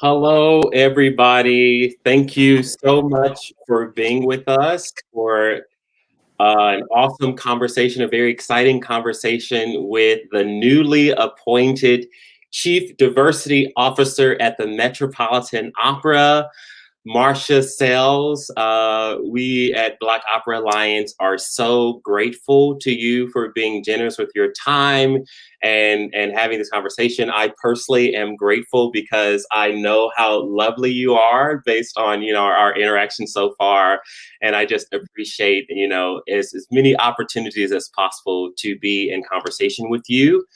Hello, everybody. Thank you so much for being with us for an awesome conversation, a very exciting conversation with the newly appointed Chief Diversity Officer at the Metropolitan Opera, Marcia Sells. We at Black Opera Alliance are so grateful to you for being generous with your time and having this conversation. I personally am grateful because I know how lovely you are based on our interaction so far, and I just appreciate as many opportunities as possible to be in conversation with you.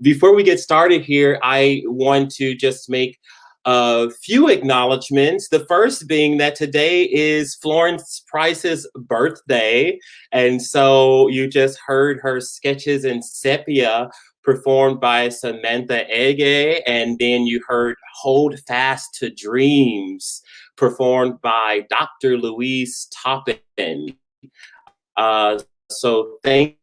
Before we get started here, I want to just make a few acknowledgments. The first being that today is Florence Price's birthday. And so you just heard her sketches in sepia performed by Samantha Ege. And then you heard Hold Fast to Dreams performed by Dr. Louise Toppin. So thank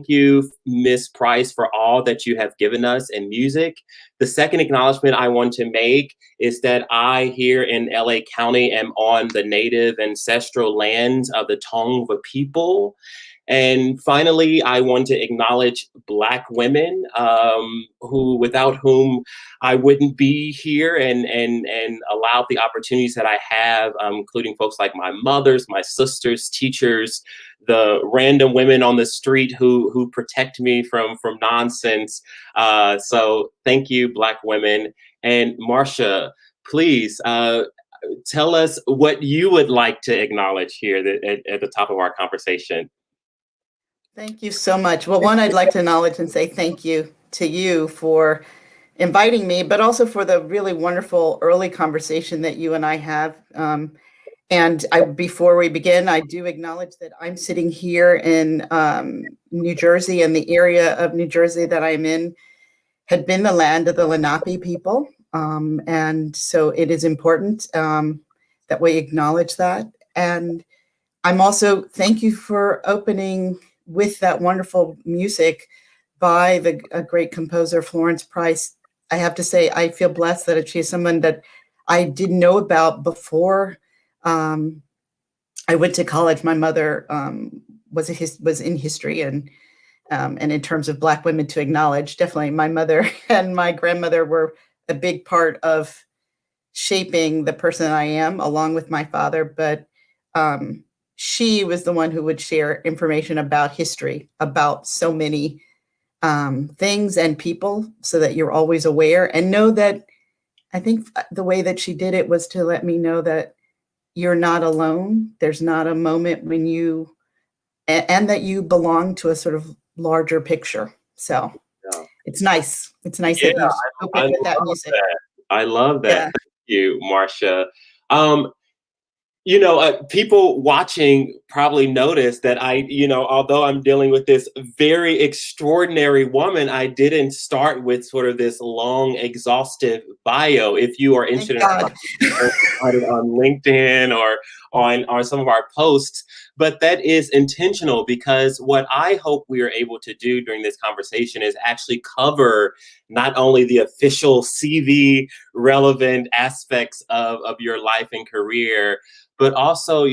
you, Miss Price, for all that you have given us in music. The second acknowledgement I want to make is that I, here in LA County, am on the native ancestral lands of the Tongva people. And finally, I want to acknowledge Black women without whom I wouldn't be here and allow the opportunities that I have, including folks like my mothers, my sisters, teachers, the random women on the street who protect me from nonsense. So thank you, Black women. And Marcia, please tell us what you would like to acknowledge here at the top of our conversation. Thank you so much. Well, one, I'd like to acknowledge and say thank you to you for inviting me, but also for the really wonderful early conversation that you and I have. Before we begin, I do acknowledge that I'm sitting here in New Jersey, and the area of New Jersey that I'm in had been the land of the Lenape people. And so it is important that we acknowledge that. And I'm also, thank you for opening with that wonderful music by a great composer, Florence Price. I have to say, I feel blessed that she's someone that I didn't know about before I went to college. My mother was in history, and in terms of Black women to acknowledge, definitely my mother and my grandmother were a big part of shaping the person I am, along with my father. But she was the one who would share information about history, about so many things and people, so that you're always aware and know that. I think the way that she did it was to let me know that you're not alone. There's not a moment when and that you belong to a sort of larger picture. So yeah. It's nice. It's nice that you open with that music. I love that. Yeah. Thank you, Marcia. People watching probably noticed that although I'm dealing with this very extraordinary woman, I didn't start with sort of this long, exhaustive bio. If you are interested on LinkedIn or on some of our posts, but that is intentional, because what I hope we are able to do during this conversation is actually cover not only the official CV relevant aspects of your life and career, but also,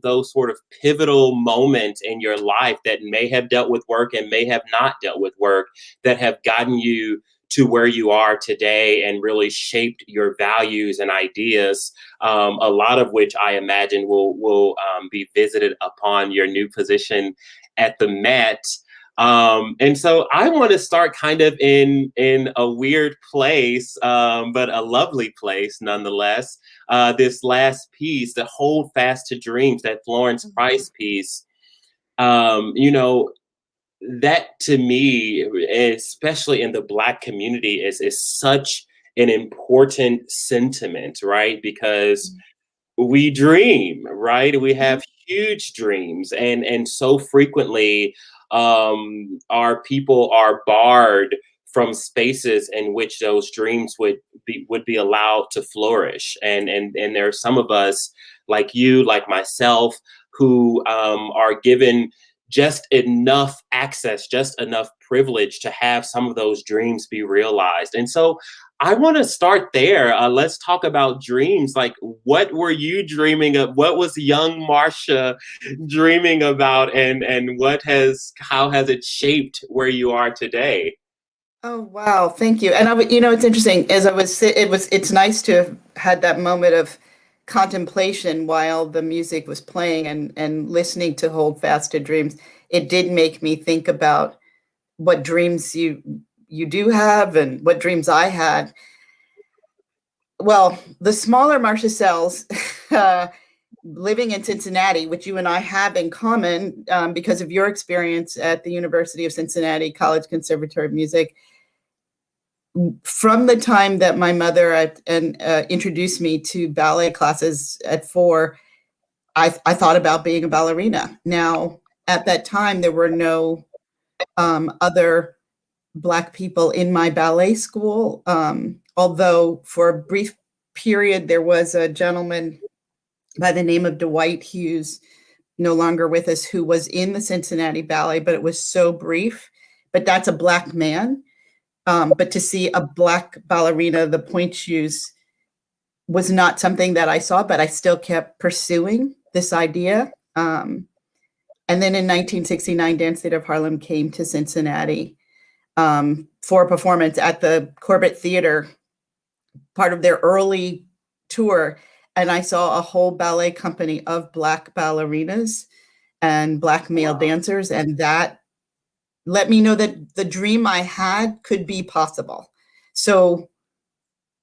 those sort of pivotal moments in your life that may have dealt with work and may have not dealt with work, that have gotten you to where you are today and really shaped your values and ideas, a lot of which I imagine will be visited upon your new position at the Met. And so I want to start kind of in a weird place, but a lovely place nonetheless. This last piece, the Hold Fast to Dreams, that Florence Price piece, that to me, especially in the Black community, is such an important sentiment, right? Because we dream, right? We have huge dreams, and so frequently our people are barred from spaces in which those dreams would be allowed to flourish. And there are some of us, like you, like myself, who are given just enough access, just enough privilege to have some of those dreams be realized. And so I want to start there. Let's talk about dreams. Like, what were you dreaming of? What was young Marcia dreaming about, and how has it shaped where you are today? Oh, wow. Thank you. And it's interesting as it's nice to have had that moment of contemplation while the music was playing and listening to Hold Fast to Dreams. It did make me think about what dreams you do have and what dreams I had. Well, the smaller Marcia Sells, living in Cincinnati, which you and I have in common because of your experience at the University of Cincinnati College Conservatory of Music. From the time that my mother introduced me to ballet classes at 4, I thought about being a ballerina. Now, at that time, there were no other Black people in my ballet school, although for a brief period, there was a gentleman by the name of Dwight Hughes, no longer with us, who was in the Cincinnati Ballet, but it was so brief. But that's a Black man. But to see a Black ballerina, the point shoes, was not something that I saw, but I still kept pursuing this idea. And then in 1969, Dance Theater of Harlem came to Cincinnati for a performance at the Corbett Theater, part of their early tour. And I saw a whole ballet company of Black ballerinas and Black male dancers. And that let me know that the dream I had could be possible. So,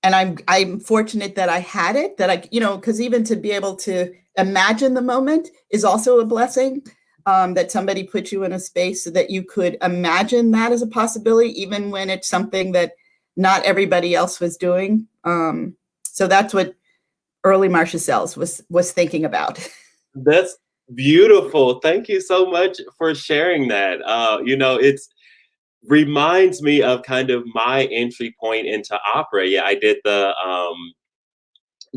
and I'm fortunate that I had it, that because even to be able to imagine the moment is also a blessing, that somebody put you in a space so that you could imagine that as a possibility, even when it's something that not everybody else was doing. So that's what early Marcia Sells was thinking about. That's beautiful. Thank you so much for sharing that. It's reminds me of kind of my entry point into opera. Yeah, I did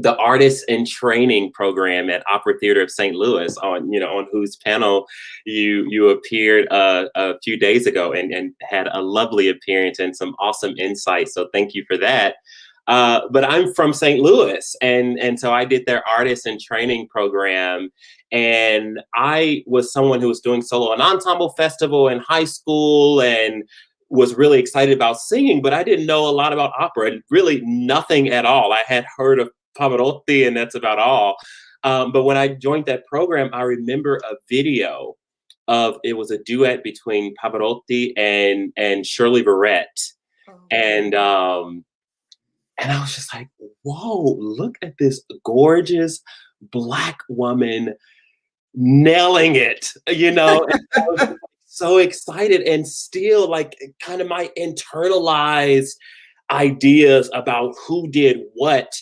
the artist in training program at Opera Theater of St. Louis, on whose panel you appeared a few days ago, and had a lovely appearance and some awesome insights. So thank you for that. But I'm from St. Louis, and so I did their artist in training program, and I was someone who was doing solo and ensemble festival in high school and was really excited about singing, but I didn't know a lot about opera, really nothing at all. I had heard of Pavarotti, and that's about all. But when I joined that program, I remember a video it was a duet between Pavarotti and Shirley Barrett, and I was just like, whoa, look at this gorgeous Black woman nailing it, And I was so excited, and still like kind of my internalized ideas about who did what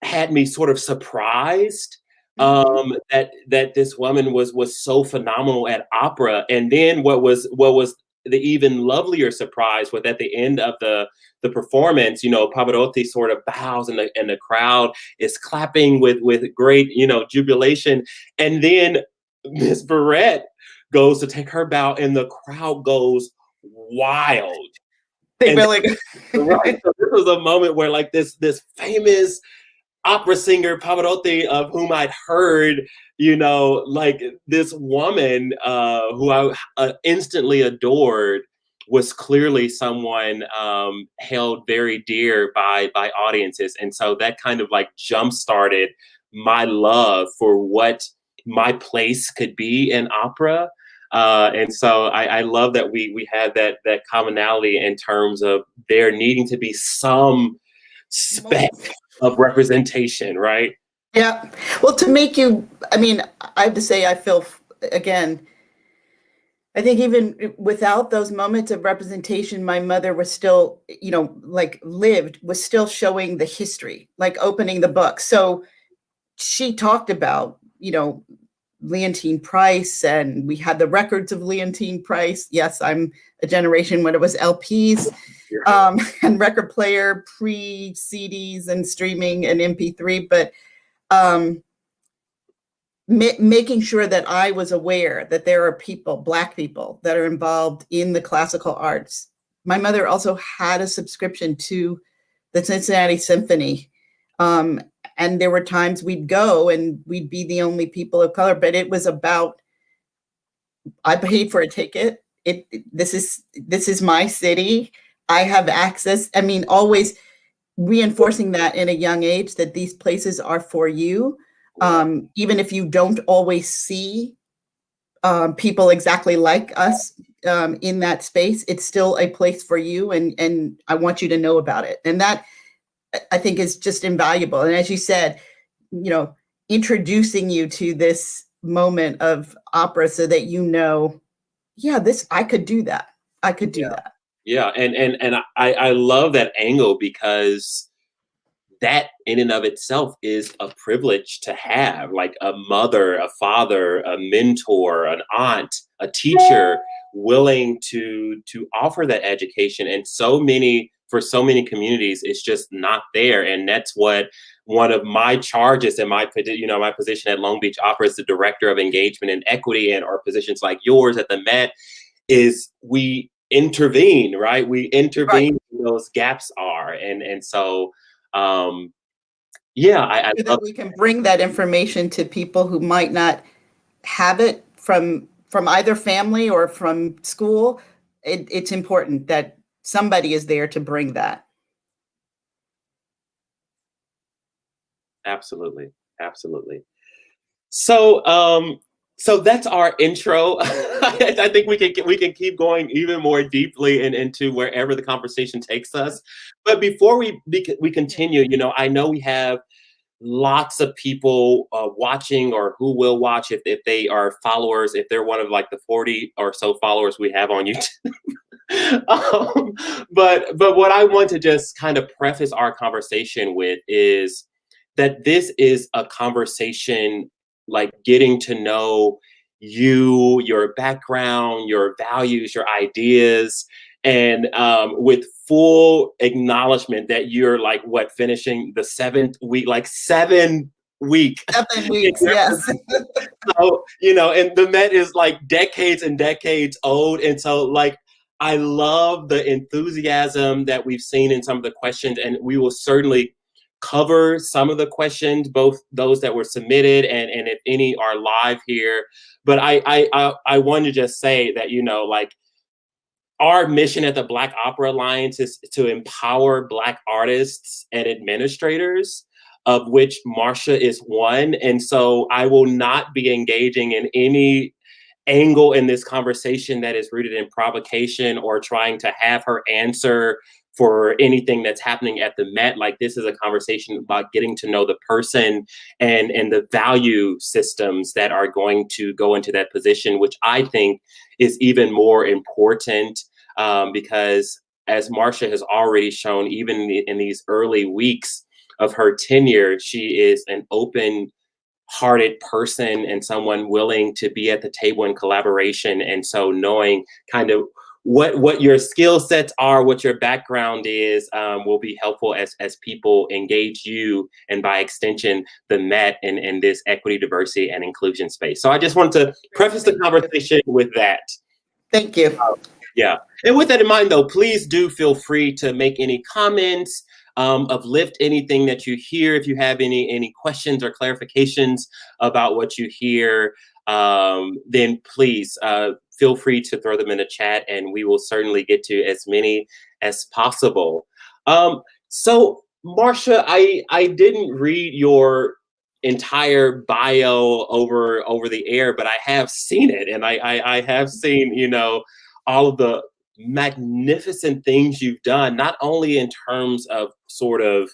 had me sort of surprised that this woman was so phenomenal at opera. And then what was the even lovelier surprise was at the end of the performance, Pavarotti sort of bows, and the crowd is clapping with great, jubilation. And then Miss Barrett goes to take her bow, and the crowd goes wild. They really right. So this was a moment where like this famous opera singer Pavarotti, of whom I'd heard, like this woman who I instantly adored, was clearly someone held very dear by audiences. And so that kind of like jump started my love for what my place could be in opera. And so I love that we had that commonality in terms of there needing to be some speck of representation, right? Yeah. Well, I have to say, I feel, again, I think even without those moments of representation, my mother was still, was still showing the history, like opening the book. So she talked about, Leontine Price, and we had the records of Leontine Price. Yes, I'm a generation when it was LPs and record player, pre-CDs and streaming and MP3. But making sure that I was aware that there are people, Black people, that are involved in the classical arts. My mother also had a subscription to the Cincinnati Symphony. And there were times we'd go and we'd be the only people of color, but it was about, I paid for a ticket. This is my city. I have access. I mean, always reinforcing that in a young age, that these places are for you. Even if you don't always see people exactly like us in that space, it's still a place for you, and I want you to know about it. And that, I think, is just invaluable. And as you said, introducing you to this moment of opera so that yeah, I could do that. I could do that. Yeah, and I love that angle, because that in and of itself is a privilege to have, like a mother, a father, a mentor, an aunt, a teacher willing to offer that education. And for so many communities, it's just not there. And that's what one of my charges in my position at Long Beach Opera as the director of engagement and equity, and our positions like yours at the Met, is we intervene, right? We intervene where those gaps are. And so yeah, I so love that we can bring that information to people who might not have it from either family or from school. It's important that somebody is there to bring that. absolutely, absolutely. So so that's our intro. I think we can keep going even more deeply and into wherever the conversation takes us. But before we continue, I know we have lots of people watching, or who will watch, if they are followers, if they're one of like the 40 or so followers we have on YouTube. um, but what I want to just kind of preface our conversation with is that this is a conversation, like getting to know you, your background, your values, your ideas, and with full acknowledgement that you're like finishing the 7th week, like 7 week. 7 weeks, yes. So, and the Met is like decades and decades old. And so, like, I love the enthusiasm that we've seen in some of the questions, and we will certainly cover some of the questions, both those that were submitted and if any are live here. But I want to just say that, like, our mission at the Black Opera Alliance is to empower Black artists and administrators, of which Marcia is one. And so I will not be engaging in any angle in this conversation that is rooted in provocation or trying to have her answer for anything that's happening at the Met. Like, this is a conversation about getting to know the person and the value systems that are going to go into that position, which I think is even more important, because as Marcia has already shown, even in these early weeks of her tenure, she is an open-hearted person and someone willing to be at the table in collaboration. And so knowing kind of what your skill sets are, what your background is, will be helpful as people engage you, and by extension, the Met in this equity, diversity, and inclusion space. So I just want to preface the conversation with that. Thank you. Yeah. And with that in mind, though, please do feel free to make any comments, uplift anything that you hear. If you have any questions or clarifications about what you hear, then please feel free to throw them in the chat, and we will certainly get to as many as possible. So, Marcia, I didn't read your entire bio over the air, but I have seen it, and I have seen, all of the magnificent things you've done, not only in terms of sort of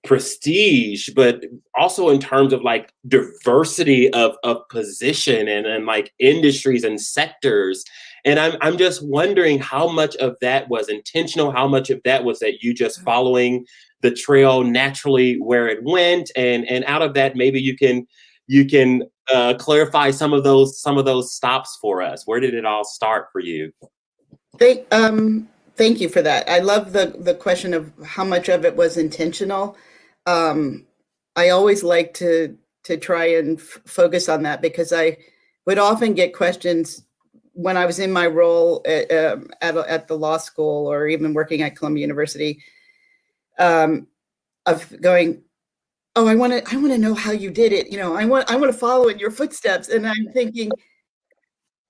prestige, but also in terms of like diversity of position and like industries and sectors. And I'm just wondering how much of that was intentional, how much of that was that you just following the trail naturally where it went, and out of that, maybe you can clarify some of those stops for us. Where did it all start for you? Thank you for that. I love the question of how much of it was intentional. I always like to try and focus on that, because I would often get questions when I was in my role at the law school or even working at Columbia University, of going, "Oh, I want to know how you did it. I want to follow in your footsteps." And I'm thinking,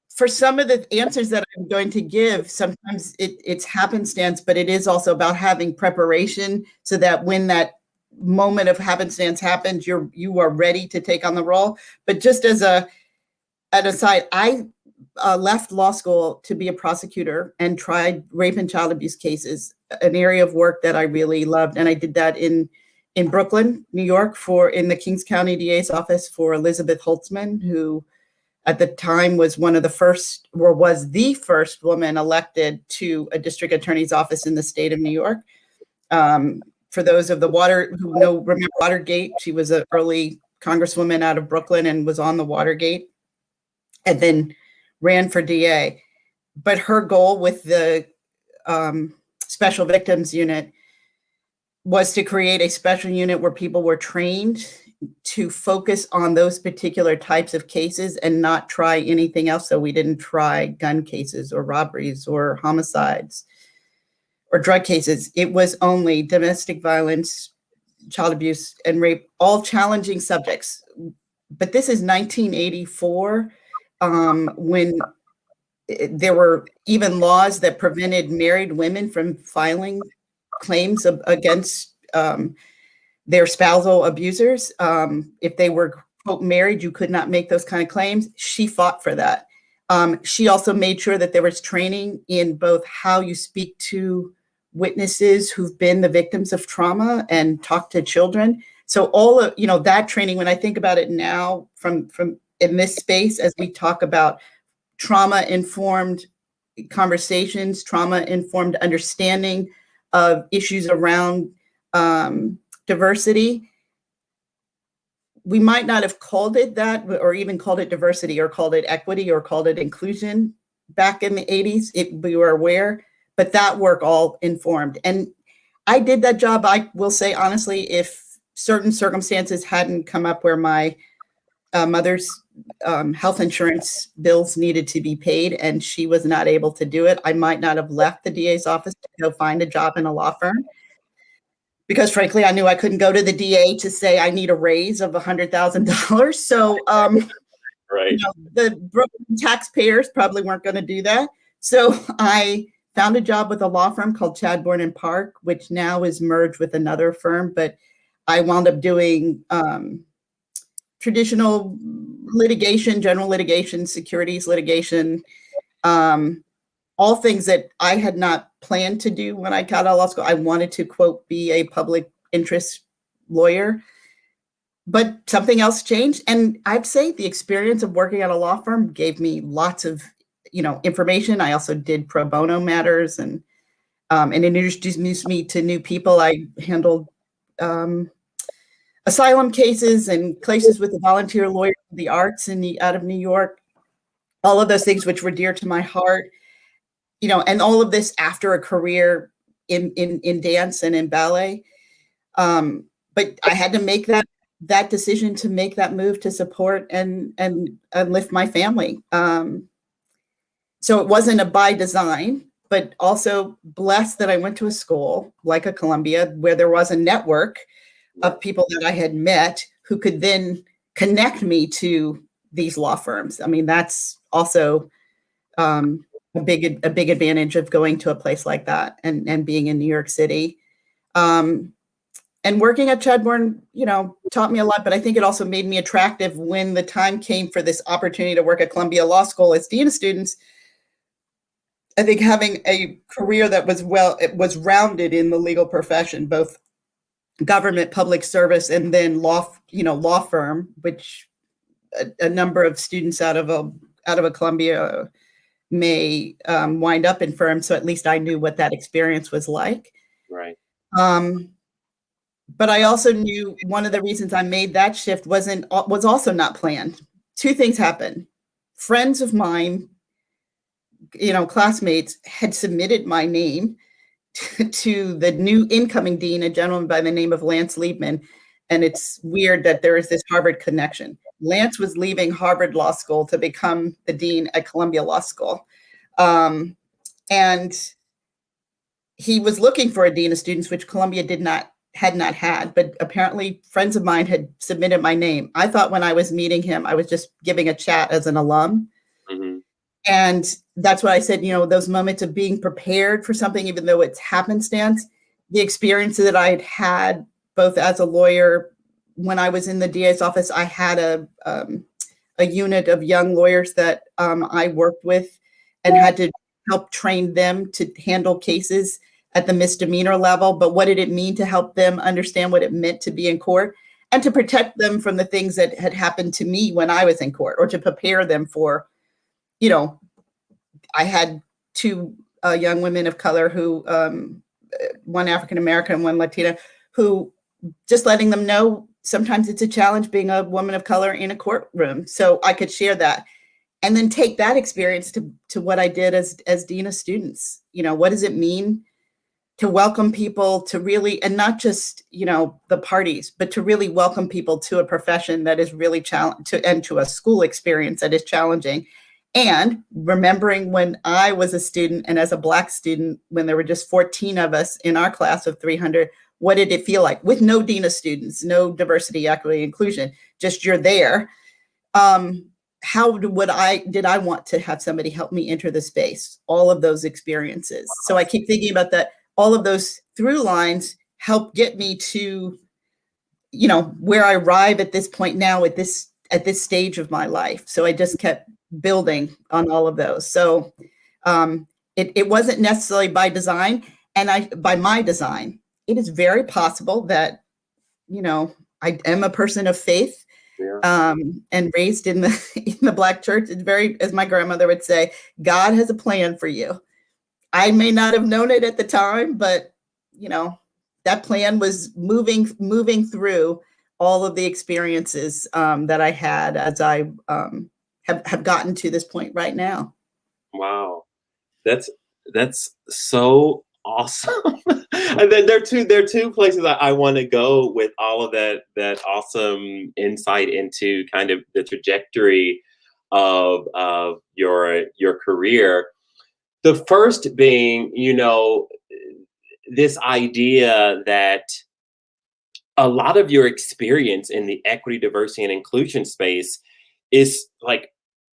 for some of the answers that I'm going to give, sometimes it's happenstance, but it is also about having preparation so that when that moment of happenstance happens, you are ready to take on the role. But just as an aside, I left law school to be a prosecutor and tried rape and child abuse cases, an area of work that I really loved. And I did that in Brooklyn, New York, in the Kings County DA's office for Elizabeth Holtzman, who at the time was the first woman elected to a district attorney's office in the state of New York. For those of who remember Watergate, she was an early congresswoman out of Brooklyn and was on the Watergate, and then ran for DA. But her goal with the Special Victims Unit was to create a special unit where people were trained to focus on those particular types of cases and not try anything else. So we didn't try gun cases or robberies or homicides or drug cases. It was only domestic violence, child abuse, and rape, all challenging subjects. But this is 1984, when there were even laws that prevented married women from filing claims against their spousal abusers. If they were, quote, married, you could not make those kind of claims. She fought for that. She also made sure that there was training in both how you speak to witnesses who've been the victims of trauma and talk to children. So all of that training, when I think about it now from in this space, as we talk about trauma-informed conversations, trauma-informed understanding of issues around diversity, we might not have called it that, or even called it diversity, or called it equity, or called it inclusion back in the 80s. We were aware, but that work all informed. And I did that job, I will say honestly, if certain circumstances hadn't come up where my mother's health insurance bills needed to be paid and she was not able to do it, I might not have left the DA's office to go find a job in a law firm. Because frankly, I knew I couldn't go to the DA to say I need a raise of $100,000. So right. The Brooklyn taxpayers probably weren't going to do that. So I found a job with a law firm called Chadbourne and Park, which now is merged with another firm. But I wound up doing traditional litigation, general litigation, securities litigation, all things that I had not planned to do when I got out of law school. I wanted to, quote, be a public interest lawyer, but something else changed. And I'd say the experience of working at a law firm gave me lots of, information. I also did pro bono matters and introduced me to new people. I handled asylum cases and cases with the volunteer lawyer for the arts out of New York, all of those things which were dear to my heart. And all of this after a career in dance and in ballet. But I had to make that decision, to make that move to support and lift my family. So it wasn't a by design, but also blessed that I went to a school like a Columbia where there was a network of people that I had met who could then connect me to these law firms. I mean, that's also a big advantage of going to a place like that and being in New York City. And working at Chadbourne, taught me a lot, but I think it also made me attractive when the time came for this opportunity to work at Columbia Law School as Dean of Students. I think having a career that was rounded in the legal profession, both government, public service, and then law firm, which a number of students out of a Columbia may wind up in firms. So at least I knew what that experience was like. Right. But I also knew one of the reasons I made that shift was also not planned. Two things happened. Friends of mine, classmates, had submitted my name to the new incoming dean, a gentleman by the name of Lance Liebman. And it's weird that there is this Harvard connection. Lance was leaving Harvard Law School to become the dean at Columbia Law School. And he was looking for a dean of students, which Columbia had not had, but apparently friends of mine had submitted my name. I thought when I was meeting him, I was just giving a chat as an alum. Mm-hmm. And that's why I said, those moments of being prepared for something, even though it's happenstance, the experiences that I had had both as a lawyer, when I was in the DA's office, I had a unit of young lawyers that I worked with and had to help train them to handle cases at the misdemeanor level. But what did it mean to help them understand what it meant to be in court and to protect them from the things that had happened to me when I was in court, or to prepare them for, I had two young women of color who, one African-American, one Latina, who just letting them know sometimes it's a challenge being a woman of color in a courtroom. So I could share that and then take that experience to what I did as dean of students. What does it mean to welcome people to really, and not just, the parties, but to really welcome people to a profession that is really challenging, and to a school experience that is challenging. And remembering when I was a student, and as a Black student, when there were just 14 of us in our class of 300, what did it feel like with no dean of students, no diversity, equity, inclusion, just you're there. How did I want to have somebody help me enter the space? All of those experiences. So I keep thinking about that. All of those through lines help get me to, where I arrive at this point now at this stage of my life. So I just kept building on all of those. So it wasn't necessarily by design, and by my design. It is very possible that, I am a person of faith. Yeah. And raised in the Black church. It's very, as my grandmother would say, God has a plan for you. I may not have known it at the time, but that plan was moving through all of the experiences that I had as I have gotten to this point right now. Wow, that's so awesome. And then there are two places I want to go with all of that awesome insight into kind of the trajectory of your career. The first being, this idea that a lot of your experience in the equity, diversity, and inclusion space is like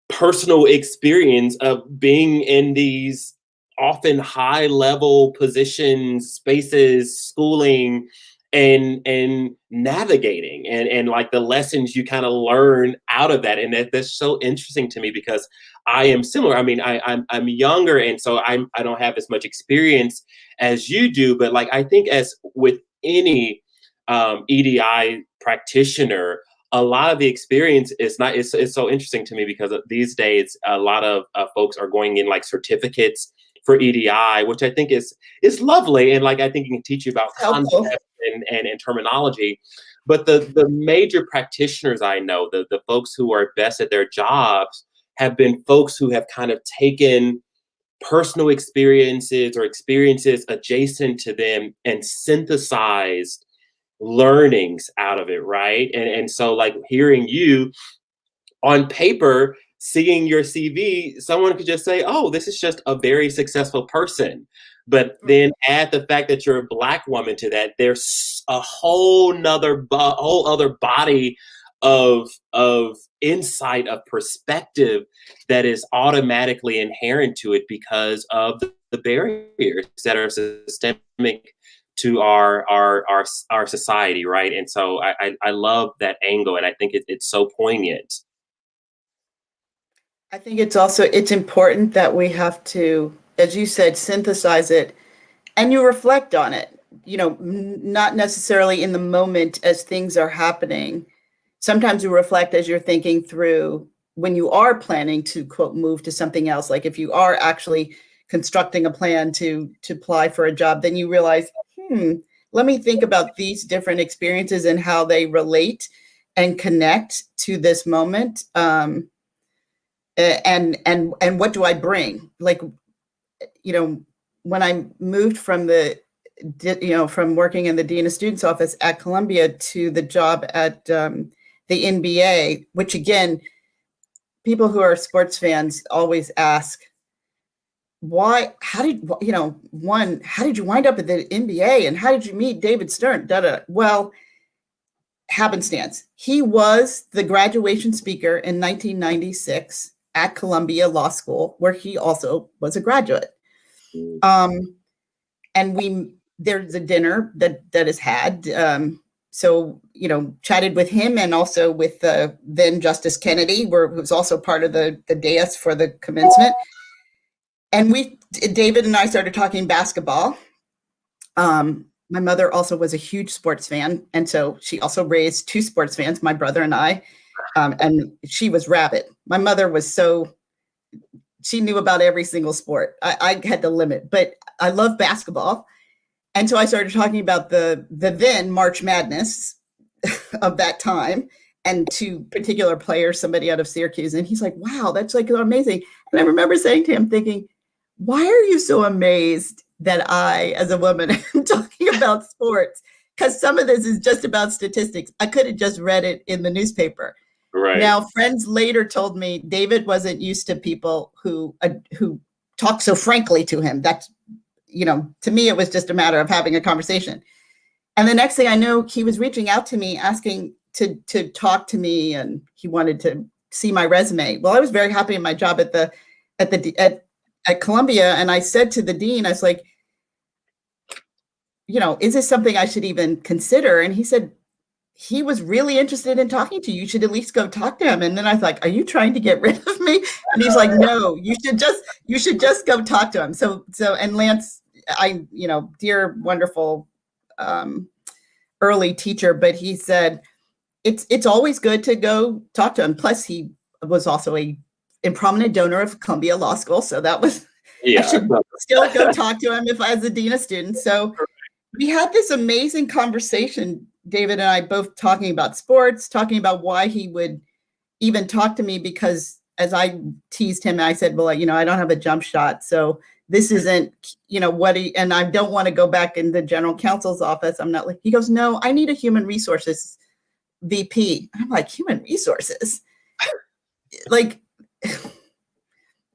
personal experience of being in these often high level positions, spaces, schooling, and navigating, and like the lessons you kind of learn out of that. And that's so interesting to me because I am similar. I mean, I'm younger, and so I don't have as much experience as you do. But like I think as with any EDI practitioner, a lot of the experience is not. It's so interesting to me because these days a lot of folks are going in like certificates for EDI, which I think is lovely, and like I think it can teach you about concepts and terminology. But the major practitioners I know, the folks who are best at their jobs, have been folks who have kind of taken personal experiences or experiences adjacent to them and synthesized learnings out of it, right? And so like hearing you on paper, seeing your CV, someone could just say, oh, this is just a very successful person. But then add the fact that you're a Black woman to that, there's a whole other body of insight, of perspective that is automatically inherent to it because of the barriers that are systemic to our society, right? And so I love that angle, and I think it's so poignant. I think it's important that we have to, as you said, synthesize it and you reflect on it, not necessarily in the moment as things are happening. Sometimes you reflect as you're thinking through when you are planning to, quote, move to something else. Like if you are actually constructing a plan to apply for a job, then you realize, let me think about these different experiences and how they relate and connect to this moment. And what do I bring? Like, when I moved from the from working in the Dean of Students office at Columbia to the job at the NBA, which again, people who are sports fans always ask, why, how did you wind up at the NBA and how did you meet David Stern? Well, happenstance. He was the graduation speaker in 1996 at Columbia Law School, where he also was a graduate. And there's a dinner that is had. So, chatted with him and also with then Justice Kennedy, who was also part of the dais for the commencement. And David and I started talking basketball. My mother also was a huge sports fan. And so she also raised two sports fans, my brother and I. And she was rabid. My mother was she knew about every single sport. I had to limit, but I love basketball. And so I started talking about the then March Madness of that time and two particular players, somebody out of Syracuse. And he's like, wow, that's like amazing. And I remember saying to him, thinking, why are you so amazed that I, as a woman, am talking about sports? Because some of this is just about statistics. I could have just read it in the newspaper. Right. Now, friends later told me David wasn't used to people who talk so frankly to him. That's, to me, it was just a matter of having a conversation. And the next thing I know, he was reaching out to me, asking to talk to me, and he wanted to see my resume. Well, I was very happy in my job at Columbia, and I said to the dean, I was like, is this something I should even consider? And he said, he was really interested in talking to you. You should at least go talk to him. And then I was like, are you trying to get rid of me? And he's like, no, you should just go talk to him. So, and Lance, dear, wonderful, early teacher, but he said, it's always good to go talk to him. Plus he was also a prominent donor of Columbia Law School. So that was, I should still go talk to him if I was a dean of students. So we had this amazing conversation, David and I, both talking about sports, talking about why he would even talk to me, because as I teased him, I said, well, I don't have a jump shot. So this isn't, and I don't want to go back in the general counsel's office. I'm not like, he goes, no, I need a human resources VP. I'm like, human resources? Like,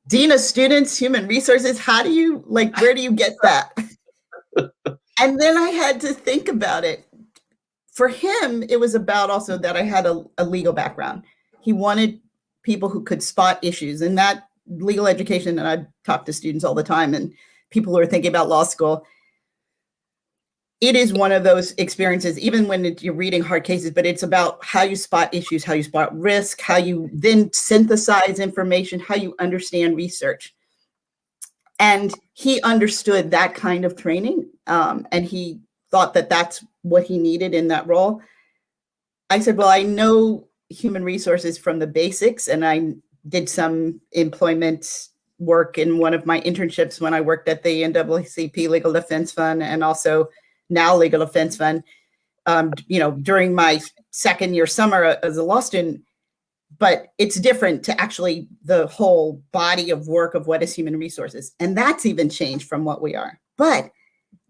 dean of students, human resources, where do you get that? And then I had to think about it. For him, it was about also that I had a legal background. He wanted people who could spot issues, and that legal education, and I talk to students all the time and people who are thinking about law school. It is one of those experiences, even when you're reading hard cases, but it's about how you spot issues, how you spot risk, how you then synthesize information, how you understand research. And he understood that kind of training, and he thought that that's what he needed in that role. I said, well, I know human resources from the basics, and I did some employment work in one of my internships when I worked at the NAACP Legal Defense Fund and also now Legal Defense Fund, during my second year summer as a law student. But it's different to actually the whole body of work of what is human resources. And that's even changed from what we are. But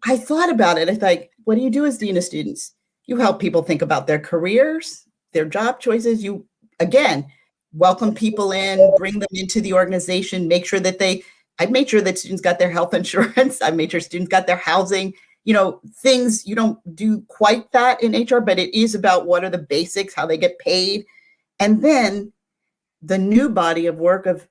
I thought about it. I thought, what do you do as dean of students? You help people think about their careers, their job choices. You, again, welcome people in, bring them into the organization, make sure that I made sure that students got their health insurance. I made sure students got their housing, things you don't do quite that in HR, but it is about what are the basics, how they get paid. And then the new body of work of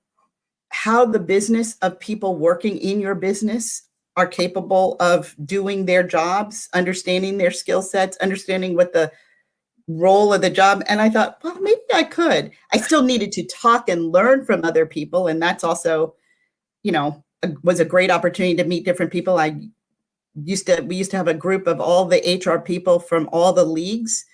how the business of people working in your business are capable of doing their jobs, understanding their skill sets, understanding what the role of the job. And I thought, well, maybe I could. I still needed to talk and learn from other people. And that's also, was a great opportunity to meet different people. We used to have a group of all the HR people from all the leagues,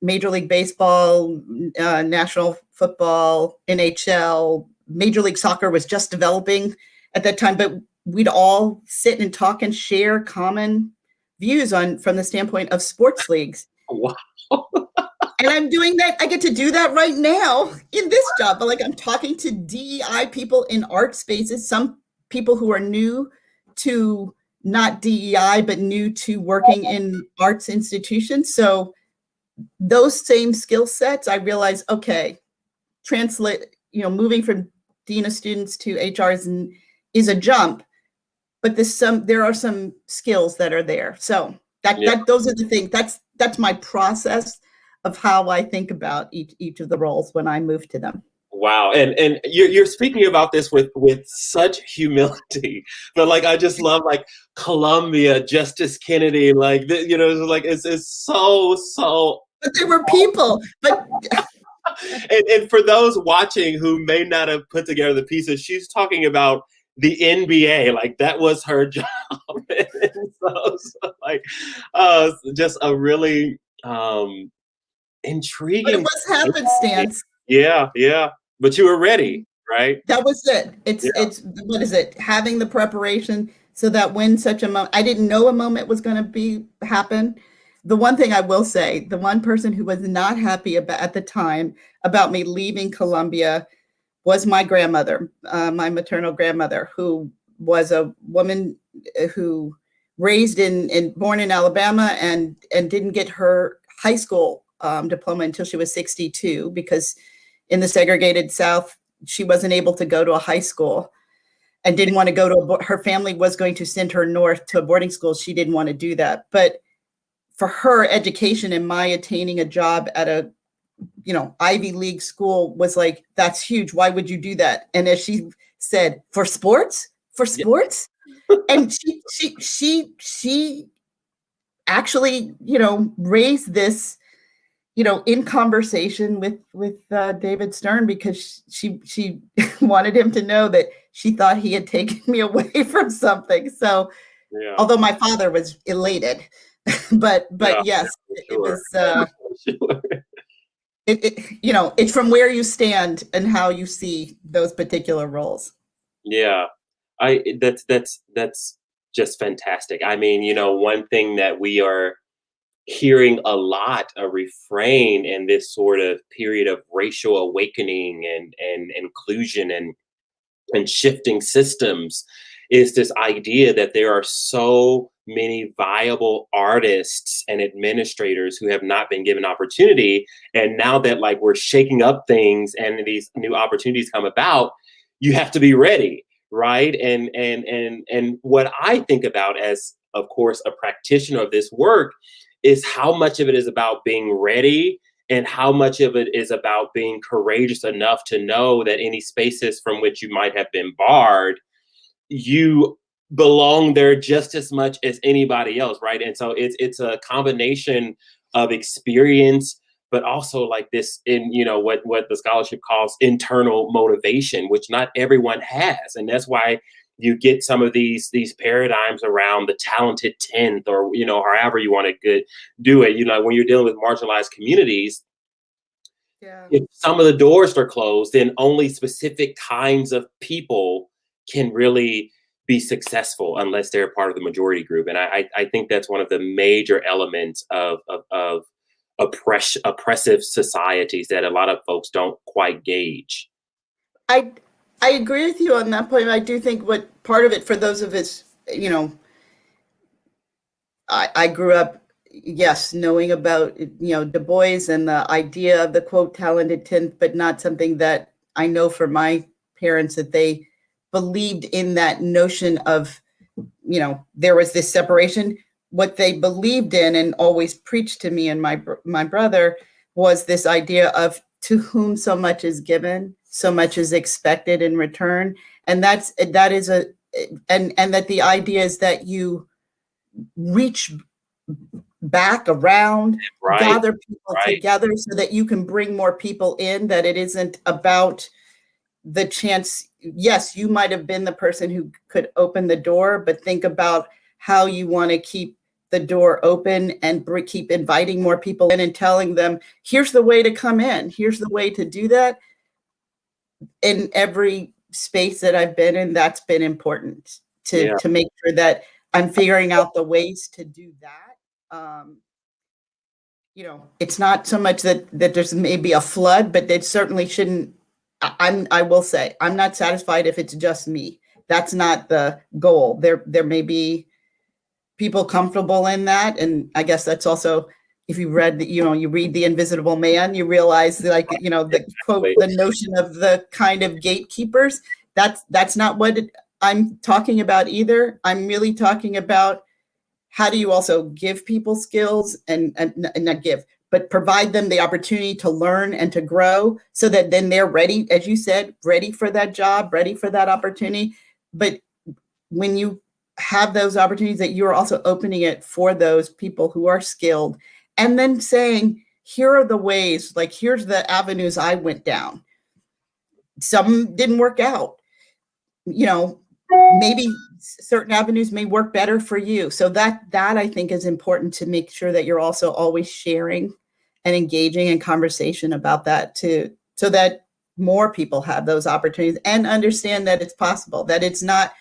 Major League Baseball, National Football, NHL, Major League Soccer was just developing at that time, but we'd all sit and talk and share common views from the standpoint of sports leagues. Wow. And I'm doing that. I get to do that right now in this job. But I'm talking to DEI people in art spaces, some people who are new to not DEI, but new to working in arts institutions. So those same skill sets, I realized, okay, translate, moving from dean of students to HR is a jump, but there are some skills that are there. So those are the things. That's my process of how I think about each of the roles when I move to them. Wow, and you're speaking about this with such humility, but like I just love like Columbia, Justice Kennedy, like it's so. But there were people, but. and for those watching who may not have put together the pieces, she's talking about the NBA, like that was her job. so like, just a really intriguing. But it was happenstance. Yeah. But you were ready, right? That was it. It's what is it? Having the preparation so that when such a moment, I didn't know a moment was going to happen. The one thing I will say, the one person who was not happy at the time about me leaving Columbia was my grandmother, my maternal grandmother, who was a woman who born in Alabama and didn't get her high school diploma until she was 62, because in the segregated South, she wasn't able to go to a high school and didn't want to go to her family was going to send her north to a boarding school. She didn't want to do that. But for her, education and my attaining a job at a Ivy League school was like, that's huge. Why would you do that? And as she said, for sports? And she actually, raised this, in conversation with David Stern, because she wanted him to know that she thought he had taken me away from something. So although my father was elated, but yes, it was, it's from where you stand and how you see those particular roles. Yeah, that's just fantastic. I mean, one thing that we are hearing a lot, a refrain in this sort of period of racial awakening and inclusion and shifting systems, is this idea that there are so many viable artists and administrators who have not been given opportunity. And now that like we're shaking up things and these new opportunities come about, you have to be ready, right? And what I think about as, of course, a practitioner of this work is how much of it is about being ready and how much of it is about being courageous enough to know that any spaces from which you might have been barred, you belong there just as much as anybody else, right? And so it's a combination of experience, but also like this what the scholarship calls internal motivation, which not everyone has. And that's why you get some of these paradigms around the talented 10th, or however you want to do it. When you're dealing with marginalized communities, if some of the doors are closed, then only specific kinds of people can really be successful unless they're part of the majority group. And I think that's one of the major elements of oppressive societies that a lot of folks don't quite gauge. I agree with you on that point. I do think what part of it for those of us, I grew up, yes, knowing about, Du Bois and the idea of the quote talented 10th, but not something that I know from my parents that they believed in that notion of, there was this separation. What they believed in and always preached to me and my brother was this idea of to whom so much is given, so much is expected in return. And that the idea is that you reach back around, gather people together so that you can bring more people in, that it isn't about the chance. Yes, you might have been the person who could open the door, but think about how you want to keep the door open and keep inviting more people in and telling them, here's the way to come in. Here's the way to do that. In every space that I've been in, that's been important to make sure that I'm figuring out the ways to do that. It's not so much that there's maybe a flood, but it certainly shouldn't. I will say, I'm not satisfied if it's just me. That's not the goal. There may be people comfortable in that. And I guess that's also, if you read the, you read The Invisible Man, you realize, like, the quote, Exactly. the notion of the kind of gatekeepers, that's not what I'm talking about either. I'm really talking about, how do you also give people skills, and not give, but provide them the opportunity to learn and to grow, so that then they're ready, as you said, ready for that job, ready for that opportunity. But when you have those opportunities, that you're also opening it for those people who are skilled, and then saying, here are the ways, like, here's the avenues I went down. Some didn't work out, maybe certain avenues may work better for you. So that I think is important, to make sure that you're also always sharing and engaging in conversation about that too, so that more people have those opportunities and understand that it's possible, that it's not,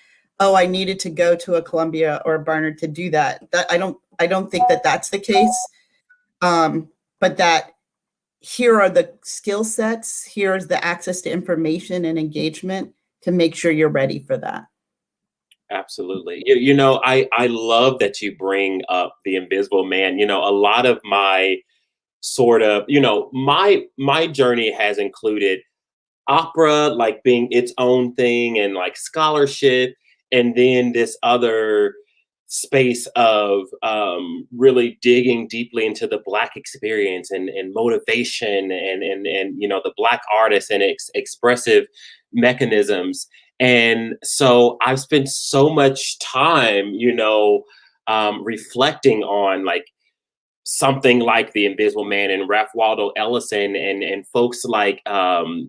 oh, I needed to go to a Columbia or a Barnard to do that. That I don't think that that's the case. But that here are the skill sets, here's the access to information and engagement to make sure you're ready for that. Absolutely. I love that you bring up The Invisible Man. A lot of my sort of, my journey has included opera, like being its own thing, and like scholarship, and then this other space of really digging deeply into the Black experience, and motivation, and the Black artists and expressive mechanisms. And so I've spent so much time, reflecting on, like, something like The Invisible Man and Ralph Waldo Ellison, and folks like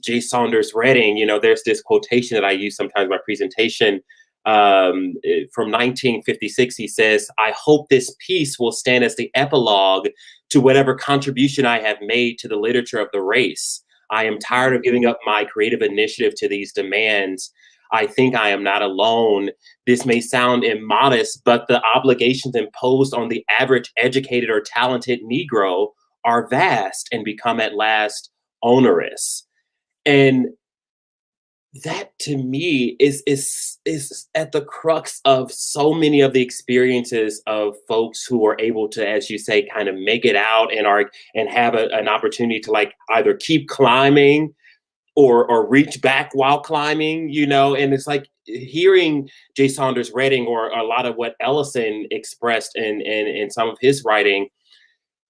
J. Saunders Redding. There's this quotation that I use sometimes in my presentation, from 1956. He says, "I hope this piece will stand as the epilogue to whatever contribution I have made to the literature of the race. I am tired of giving up my creative initiative to these demands. I think I am not alone. This may sound immodest, but the obligations imposed on the average educated or talented Negro are vast and become at last onerous." And that, to me, is at the crux of so many of the experiences of folks who are able to, as you say, kind of make it out, and have an opportunity to, like, either keep climbing, or reach back while climbing. And it's like hearing J. Saunders Redding, or a lot of what Ellison expressed in some of his writing.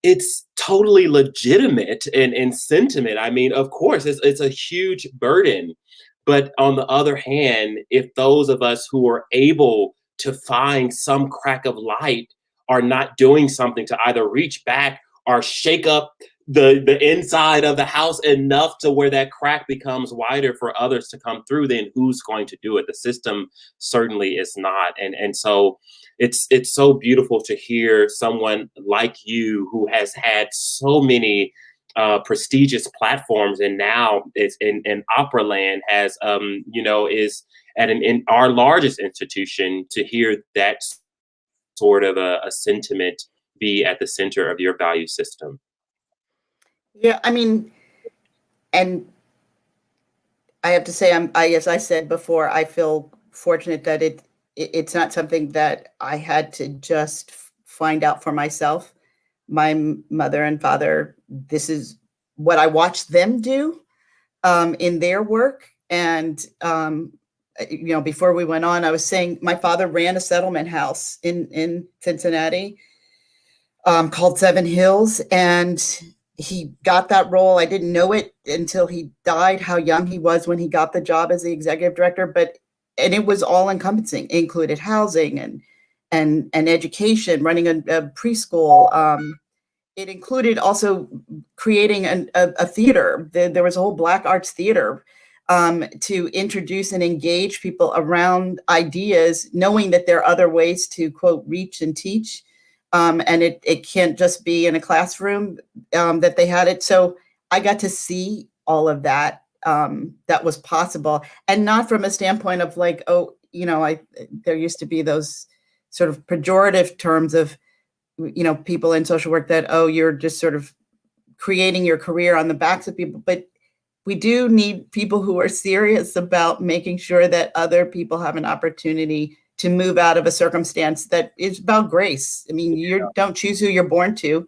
It's totally legitimate in sentiment. I mean, of course, it's a huge burden. But on the other hand, if those of us who are able to find some crack of light are not doing something to either reach back or shake up the inside of the house enough to where that crack becomes wider for others to come through, then who's going to do it? The system certainly is not. And so it's so beautiful to hear someone like you, who has had so many prestigious platforms, and now is in opera land, has is at in our largest institution, to hear that sort of a sentiment be at the center of your value system. Yeah, I mean, and I have to say, as I said before, I feel fortunate that it's not something that I had to just find out for myself. My mother and father, this is what I watched them do in their work. And before we went on, I was saying my father ran a settlement house in Cincinnati, called Seven Hills, and he got that role. I didn't know it until he died, how young he was when he got the job as the executive director. And it was all encompassing. It included housing and education, running a preschool. It included also creating a theater. There was a whole Black arts theater, to introduce and engage people around ideas, knowing that there are other ways to, quote, reach and teach. And it can't just be in a classroom, that they had it. So I got to see all of that, that was possible, and not from a standpoint of, like, oh, there used to be those sort of pejorative terms of, people in social work, that, oh, you're just sort of creating your career on the backs of people. But we do need people who are serious about making sure that other people have an opportunity to move out of a circumstance that is about grace. I mean, you don't choose who you're born to.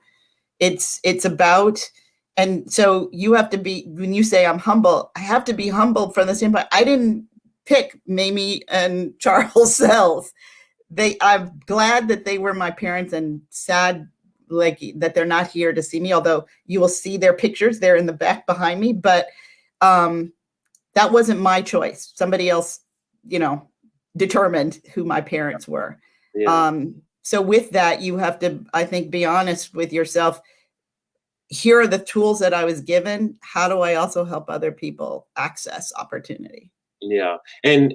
It's about, and so you have to be, when you say I'm humble, I have to be humble from the standpoint, I didn't pick Mamie and Charles Sells. I'm glad that they were my parents, and sad like that they're not here to see me, although you will see their pictures, they're in the back behind me, but that wasn't my choice. Somebody else, determined who my parents were. Yeah. So with that, you have to, I think, be honest with yourself. Here are the tools that I was given. How do I also help other people access opportunity? Yeah. And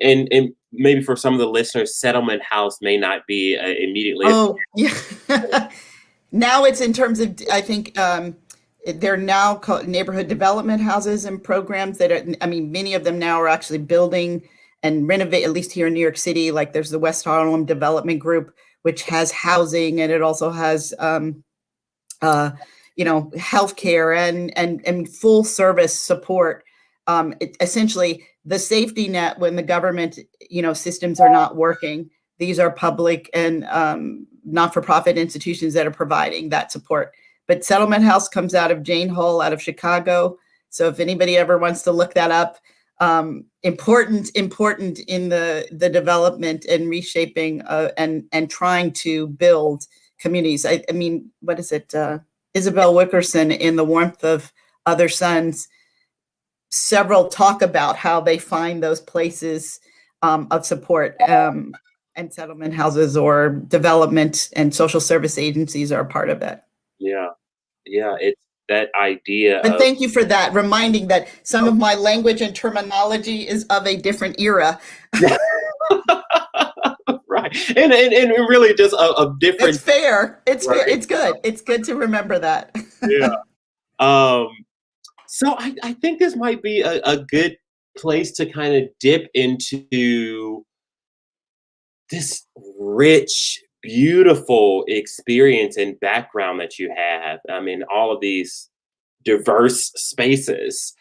maybe for some of the listeners, Settlement House may not be immediately. Oh, yeah. Now it's in terms of, I think, they're now called neighborhood development houses and programs that are, I mean, many of them now are actually building and renovate, at least here in New York City. Like there's the West Harlem Development Group, which has housing, and it also has, healthcare and full service support. Essentially, the safety net when the government, systems are not working. These are public and not-for-profit institutions that are providing that support. But Settlement House comes out of Jane Hull, out of Chicago. So if anybody ever wants to look that up, important in the development and reshaping and trying to build communities. I mean, what is it? Isabel Wickerson in The Warmth of Other Suns, several talk about how they find those places of support, and settlement houses or development and social service agencies are a part of it. Yeah. Yeah. It's that idea. And thank you for that, reminding that some of my language and terminology is of a different era. Right. And really just a different. It's fair. It's right. fair. It's good. It's good to remember that. Yeah. So I think this might be a good place to kind of dip into this rich, beautiful experience and background that you have. I mean, all of these diverse spaces.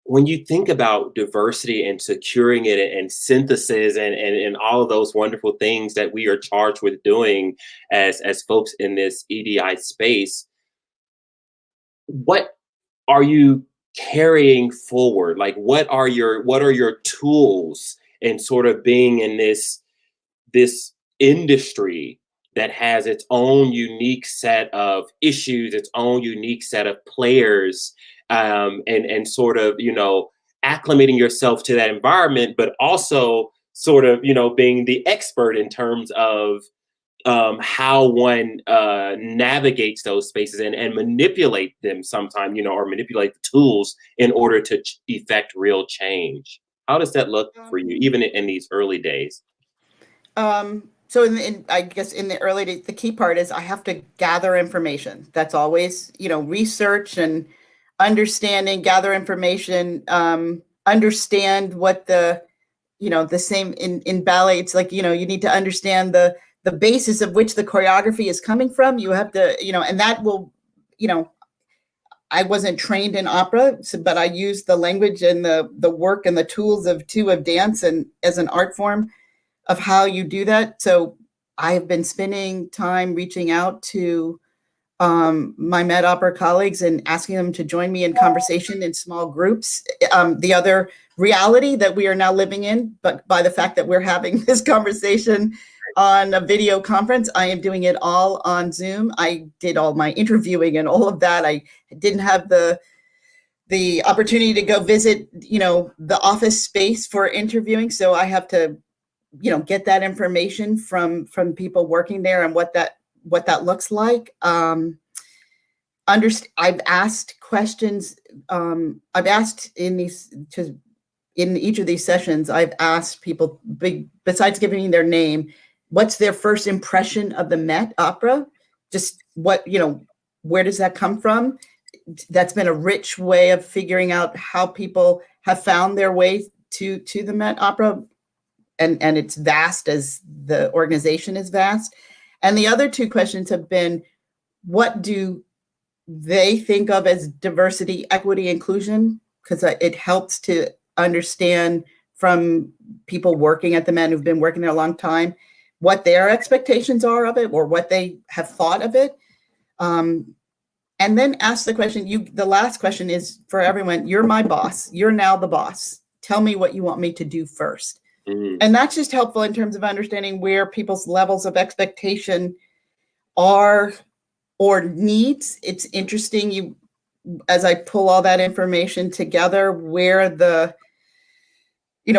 When you think about diversity and securing it and synthesis and all of those wonderful things that we are charged with doing as folks in this EDI space, what are you carrying forward? Like what are your tools in sort of being in this industry that has its own unique set of issues, its own unique set of players, and sort of, acclimating yourself to that environment, but also sort of, being the expert in terms of how one navigates those spaces and manipulate them sometime, or manipulate the tools in order to effect real change. How does that look for you, even in these early days? So I guess in the early days, the key part is I have to gather information. That's always, research and understanding, gather information, understand what the same in ballet, it's like, you need to understand the basis of which the choreography is coming from. You have to, and that will, I wasn't trained in opera, but I used the language and the work and the tools of dance and as an art form of how you do that. So I've been spending time reaching out to my Met Opera colleagues and asking them to join me in conversation in small groups. The other reality that we are now living in, but by the fact that we're having this conversation on a video conference, I am doing it all on Zoom. I did all my interviewing and all of that. I didn't have the opportunity to go visit, the office space for interviewing. So I have to, get that information from people working there and what that looks like. I've asked questions. I've asked in each of these sessions, I've asked people, besides giving me their name, what's their first impression of the Met Opera? Just what, where does that come from? That's been a rich way of figuring out how people have found their way to the Met Opera. And it's vast as the organization is vast. And the other two questions have been, what do they think of as diversity, equity, inclusion? Because it helps to understand from people working at the Met who've been working there a long time, what their expectations are of it or what they have thought of it. And then ask the question, the last question is for everyone, you're my boss. You're now the boss. Tell me what you want me to do first. And that's just helpful in terms of understanding where people's levels of expectation are or needs. It's interesting, as I pull all that information together, where the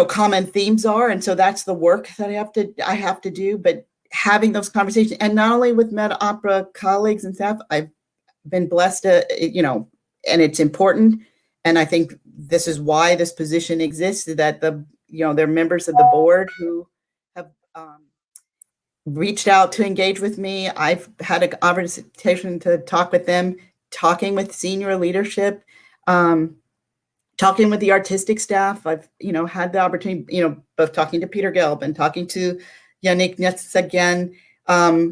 common themes are. And so that's the work that I have to do. But having those conversations, and not only with Met Opera colleagues and staff, I've been blessed to, and it's important. And I think this is why this position exists, that they're members of the board who have reached out to engage with me. I've had an opportunity to talk with them, talking with senior leadership, talking with the artistic staff. I've, had the opportunity, both talking to Peter Gelb and talking to Yannick Netz again,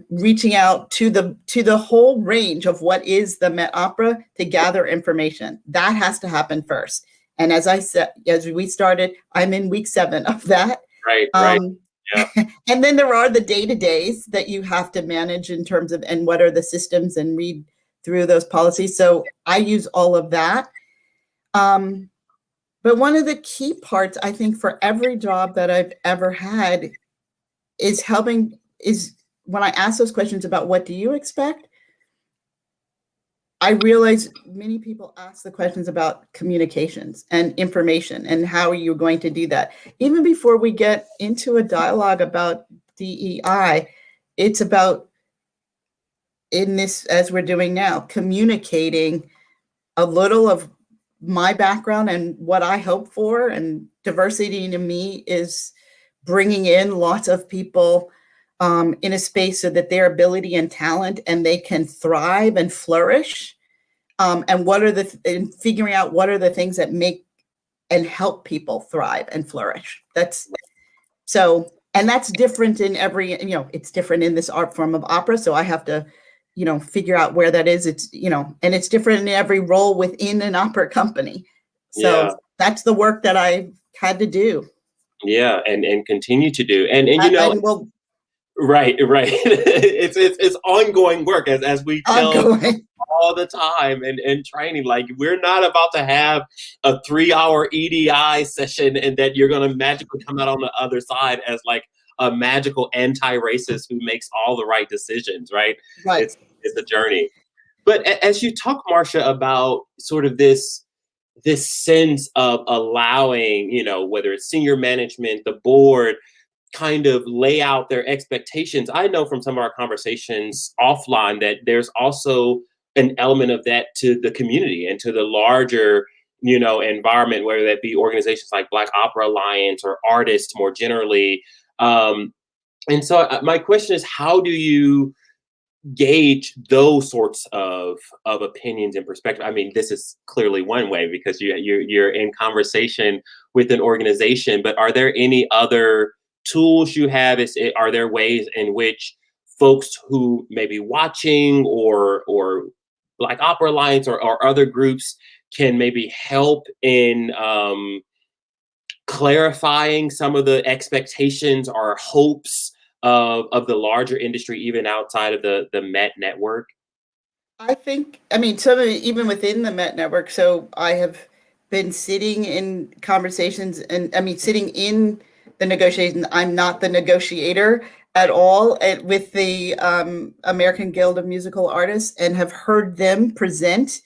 reaching out to the whole range of what is the Met Opera to gather information. That has to happen first. And as I said, as we started, I'm in week 7 of that. Right. Yeah. And then there are the day-to-days that you have to manage in terms of, and what are the systems, and read through those policies. So I use all of that. But one of the key parts, I think, for every job that I've ever had is when I ask those questions about what do you expect, I realize many people ask the questions about communications and information and how are you going to do that. Even before we get into a dialogue about DEI, it's about, in this, as we're doing now, communicating a little of my background and what I hope for. And diversity to me is bringing in lots of people in a space so that their ability and talent, and they can thrive and flourish. And and figuring out what are the things that make and help people thrive and flourish. And that's different in every, it's different in this art form of opera. So I have to, figure out where that is. It's, and it's different in every role within an opera company. So that's the work that I had to do. Yeah. And continue to do. And Right. It's ongoing work as we tell all the time and training. Like, we're not about to have a 3-hour EDI session and that you're going to magically come out on the other side as like a magical anti-racist who makes all the right decisions. Right. It's a journey. But as you talk, Marcia, about sort of this sense of allowing, whether it's senior management, the board, kind of lay out their expectations. I know from some of our conversations offline that there's also an element of that to the community and to the larger, environment, whether that be organizations like Black Opera Alliance or artists more generally. And so my question is, how do you gauge those sorts of opinions and perspective? I mean, this is clearly one way because you're in conversation with an organization, but are there any other tools you have? Are there ways in which folks who may be watching or Black Opera Alliance or other groups can maybe help in clarifying some of the expectations or hopes of the larger industry, even outside of the Met network? I think, some of it, even within the Met network. So I have been sitting in conversations and sitting in the negotiation. I'm not the negotiator at all with the American Guild of Musical Artists, and have heard them present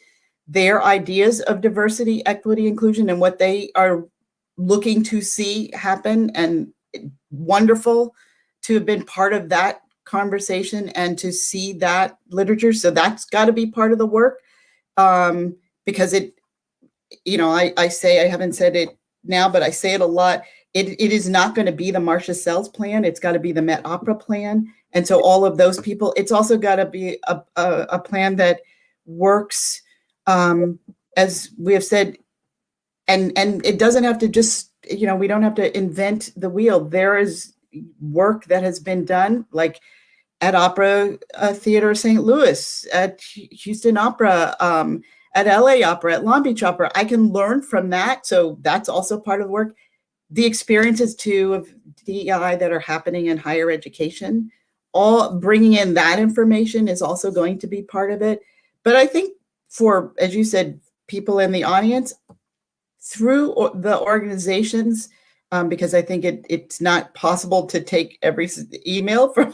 their ideas of diversity, equity, inclusion, and what they are looking to see happen. And wonderful to have been part of that conversation and to see that literature. So that's got to be part of the work, because it, I say, I haven't said it now, but I say it a lot. It is not going to be the Marcia Sells plan. It's got to be the Met Opera plan. And so all of those people, it's also got to be a plan that works, as we have said, and it doesn't have to just, we don't have to invent the wheel. There is work that has been done, like at Opera Theater St. Louis, at Houston Opera, at LA Opera, at Long Beach Opera. I can learn from that. So that's also part of the work. the experiences too of DEI that are happening in higher education, all bringing in that information is also going to be part of it. But I think for, as you said, people in the audience, through the organizations, because I think it's not possible to take every email from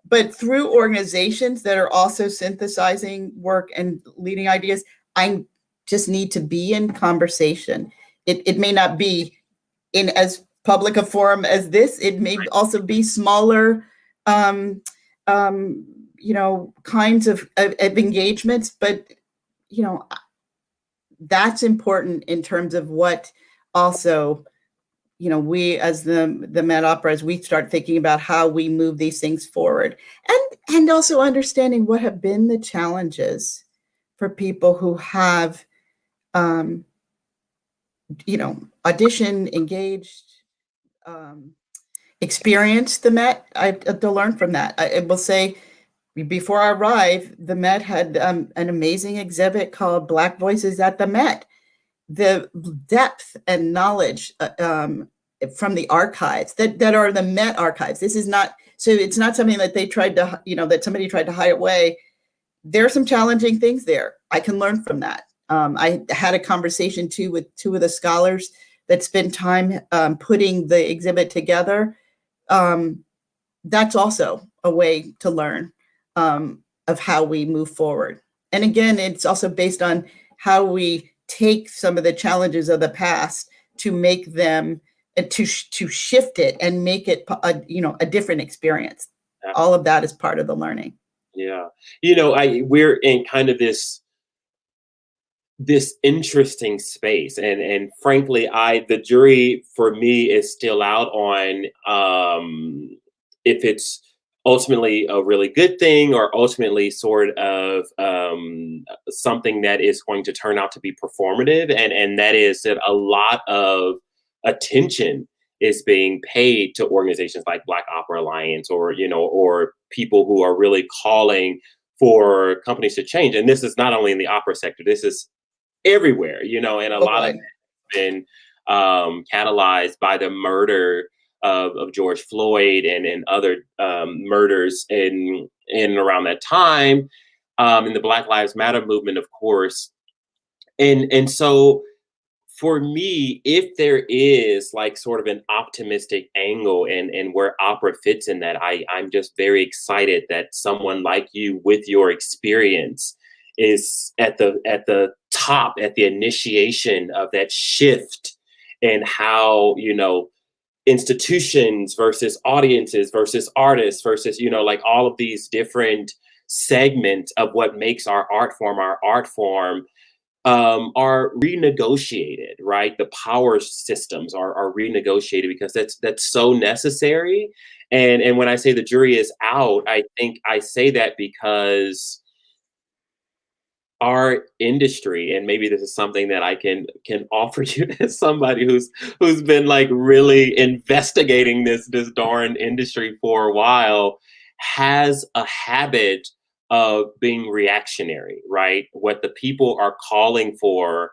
but through organizations that are also synthesizing work and leading ideas, I just need to be in conversation. It may not be in as public a forum as this. It may also be smaller, um, kinds of engagements, but that's important in terms of what also, we as the Met Opera, as we start thinking about how we move these things forward, and also understanding what have been the challenges for people who have, auditioned, engaged, experienced the Met. I to learn from that. I will say, before I arrived, the Met had an amazing exhibit called Black Voices at the Met. The depth and knowledge from the archives that are the Met archives. This is not, so it's not something that they tried to, that somebody tried to hide away. There are some challenging things there. I can learn from that. I had a conversation too with two of the scholars that spent time putting the exhibit together. That's also a way to learn of how we move forward. And again, it's also based on how we take some of the challenges of the past to make them, to shift it and make it a different experience. All of that is part of the learning. Yeah. We're in kind of this interesting space, and frankly, the jury for me is still out on if it's ultimately a really good thing or ultimately sort of something that is going to turn out to be performative, and that is that a lot of attention is being paid to organizations like Black Opera Alliance, or people who are really calling for companies to change. And this is not only in the opera sector, this is everywhere, and a lot of it has been catalyzed by the murder of George Floyd and other murders in and around that time, in the Black Lives Matter movement, of course. And so for me, if there is like sort of an optimistic angle and where opera fits in that, I'm just very excited that someone like you with your experience is at the top, at the initiation of that shift in how, institutions versus audiences versus artists versus, like all of these different segments of what makes our art form are renegotiated, right? The power systems are renegotiated because that's so necessary. And when I say the jury is out, I think I say that because our industry, and maybe this is something that I can offer you as somebody who's been like really investigating this darn industry for a while, has a habit of being reactionary, right? What the people are calling for,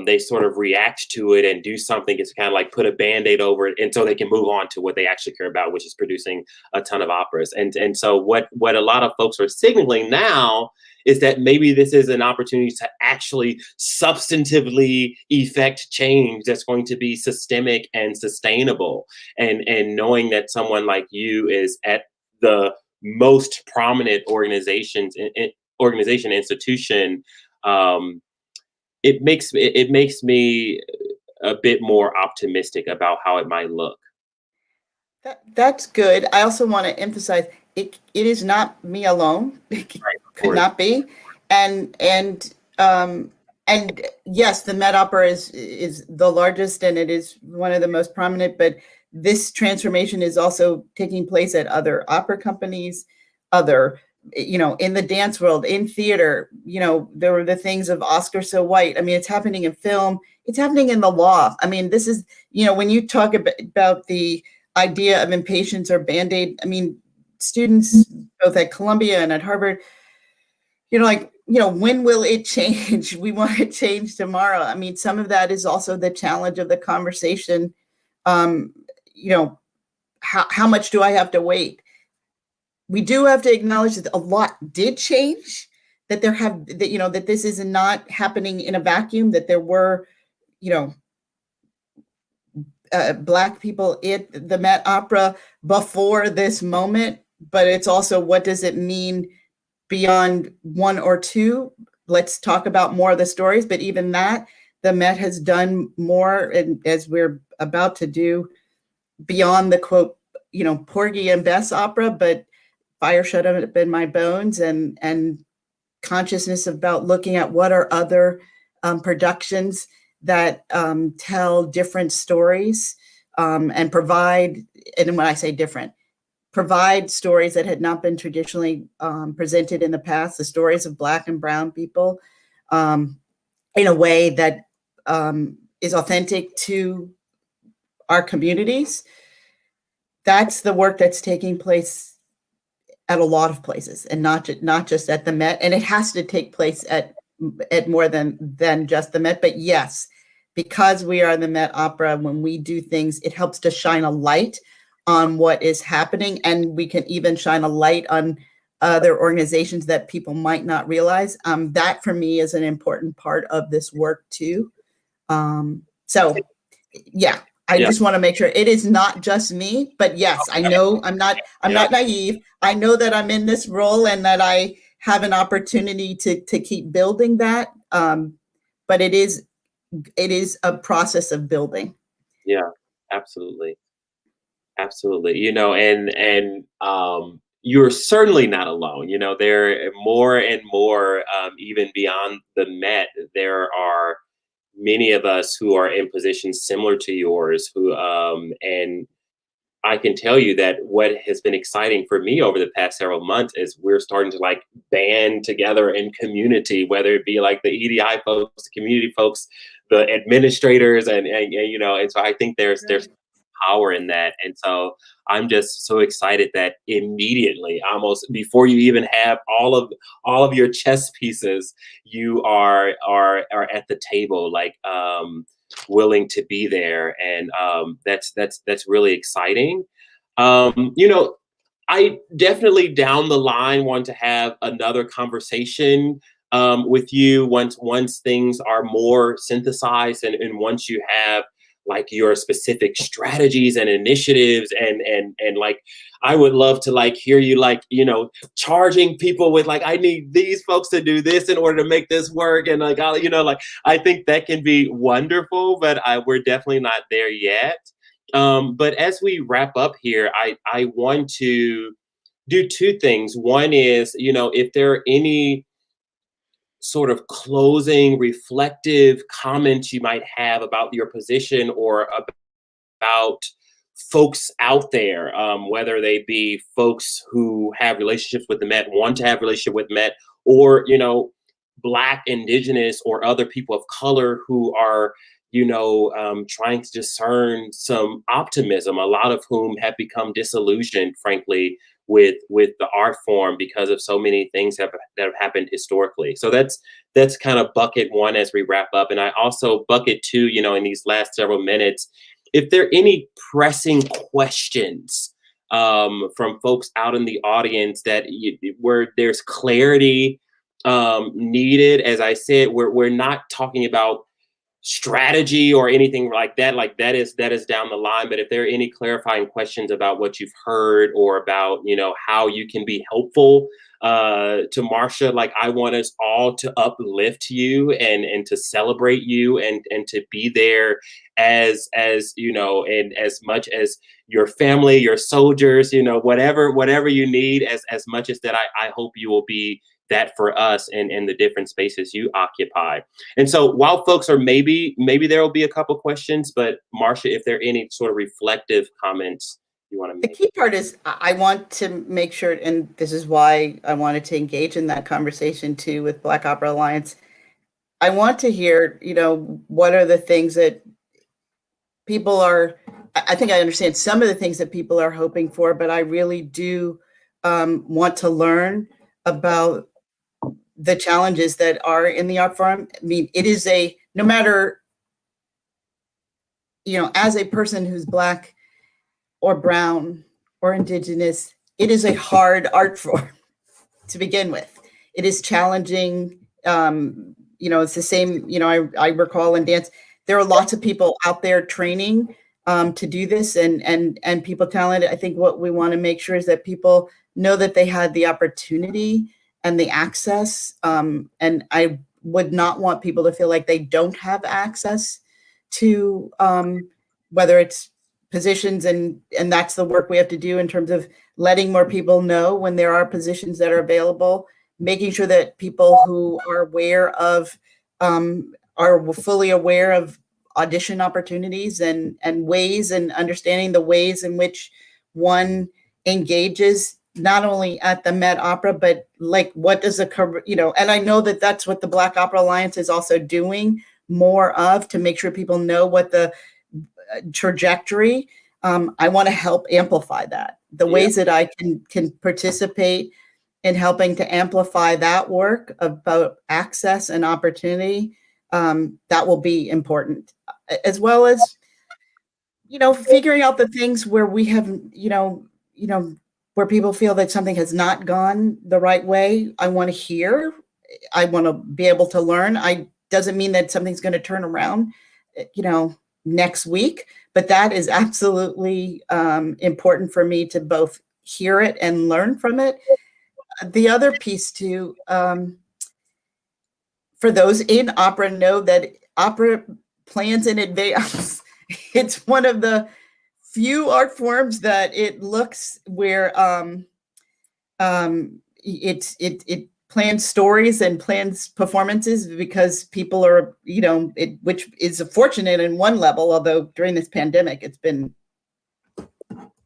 they sort of react to it and do something. It's kind of like put a Band-Aid over it, and so they can move on to what they actually care about, which is producing a ton of operas. And so what a lot of folks are signaling now is that maybe this is an opportunity to actually substantively effect change that's going to be systemic and sustainable. And knowing that someone like you is at the most prominent organization institution, it makes me a bit more optimistic about how it might look. That's good. I also want to emphasize it is not me alone. It could not be. And yes, the Met Opera is the largest and it is one of the most prominent, but this transformation is also taking place at other opera companies, other, in the dance world, in theater. There were the things of Oscar So White. I mean, it's happening in film, it's happening in the law. I mean, this is, when you talk about the idea of impatience or Band-Aid, I mean, students both at Columbia and at Harvard, when will it change? We want it changed tomorrow. I mean, some of that is also the challenge of the conversation you know, how much do I have to wait? We do have to acknowledge that a lot did change, that that this is not happening in a vacuum, that there were, Black people at the Met Opera before this moment, but it's also, what does it mean beyond one or two? Let's talk about more of the stories, but even that, the Met has done more, and as we're about to do, beyond the quote, Porgy and Bess opera, but Fire Shut Up in My Bones, and consciousness about looking at what are other productions that tell different stories, and provide, and when I say different, provide stories that had not been traditionally presented in the past, the stories of Black and Brown people, in a way that is authentic to our communities. That's the work that's taking place at a lot of places, and not just at the Met. And it has to take place at more than just the Met. But yes, because we are the Met Opera, when we do things, it helps to shine a light on what is happening, and we can even shine a light on other organizations that people might not realize. That for me is an important part of this work too. So yeah, I just want to make sure it is not just me, but yes, I know I'm not naive. I know that I'm in this role and that I have an opportunity to keep building that. But it is a process of building. Yeah, absolutely. Absolutely. And you're certainly not alone. There are more and more, even beyond the Met, there are many of us who are in positions similar to yours and I can tell you that what has been exciting for me over the past several months is we're starting to like band together in community, whether it be like the EDI folks, the community folks, the administrators, and so I think there's power in that. And so I'm just so excited that immediately, almost before you even have all of your chess pieces, you are at the table, like willing to be there, and that's really exciting. I definitely down the line want to have another conversation with you once things are more synthesized, and once you have like your specific strategies and initiatives, and like I would love to like hear you like charging people with like, I need these folks to do this in order to make this work, and like like I think that can be wonderful, but we're definitely not there yet. But as we wrap up here, I want to do two things. One is, if there are any sort of closing reflective comments you might have about your position or about folks out there, whether they be folks who have relationships with the Met, want to have relationship with Met, or Black, Indigenous, or other people of color who are trying to discern some optimism. A lot of whom have become disillusioned, frankly, with the art form because of so many things that have happened historically. So that's kind of bucket one as we wrap up. And I also bucket two, in these last several minutes, if there are any pressing questions from folks out in the audience where there's clarity needed. As I said, we're not talking about strategy or anything like that. Like that is down the line. But if there are any clarifying questions about what you've heard, or about how you can be helpful to Marcia, like I want us all to uplift you and to celebrate you, and to be there as and as much as your family, your soldiers, whatever you need, as much as that. I hope you will be that for us and the different spaces you occupy. And so while folks are maybe there will be a couple questions, but Marcia, if there are any sort of reflective comments you want to make. The key part is I want to make sure, and this is why I wanted to engage in that conversation too with Black Opera Alliance. I want to hear, what are the things that people are, I think I understand some of the things that people are hoping for, but I really do want to learn about the challenges that are in the art form. I mean, it is no matter as a person who's Black or brown or indigenous, it is a hard art form to begin with. It is challenging. It's the same, I recall in dance, there are lots of people out there training to do this, and people talented. I think what we want to make sure is that people know that they had the opportunity and the access. And I would not want people to feel like they don't have access to whether it's positions, and that's the work we have to do in terms of letting more people know when there are positions that are available, making sure that people who are aware of are fully aware of audition opportunities and ways, and understanding the ways in which one engages not only at the Met Opera, but like what does and I know that that's what the Black Opera Alliance is also doing more of, to make sure people know what the trajectory. I want to help amplify that. The ways that I can participate in helping to amplify that work about access and opportunity, that will be important, as well as figuring out the things where we have where people feel that something has not gone the right way. I want to hear. I want to be able to learn. Doesn't mean that something's going to turn around, next week, but that is absolutely important for me to both hear it and learn from it. The other piece too, for those in opera, know that opera plans in advance. It's one of the few art forms that it looks where it plans stories and plans performances, because people are, which is fortunate in one level, although during this pandemic, it's been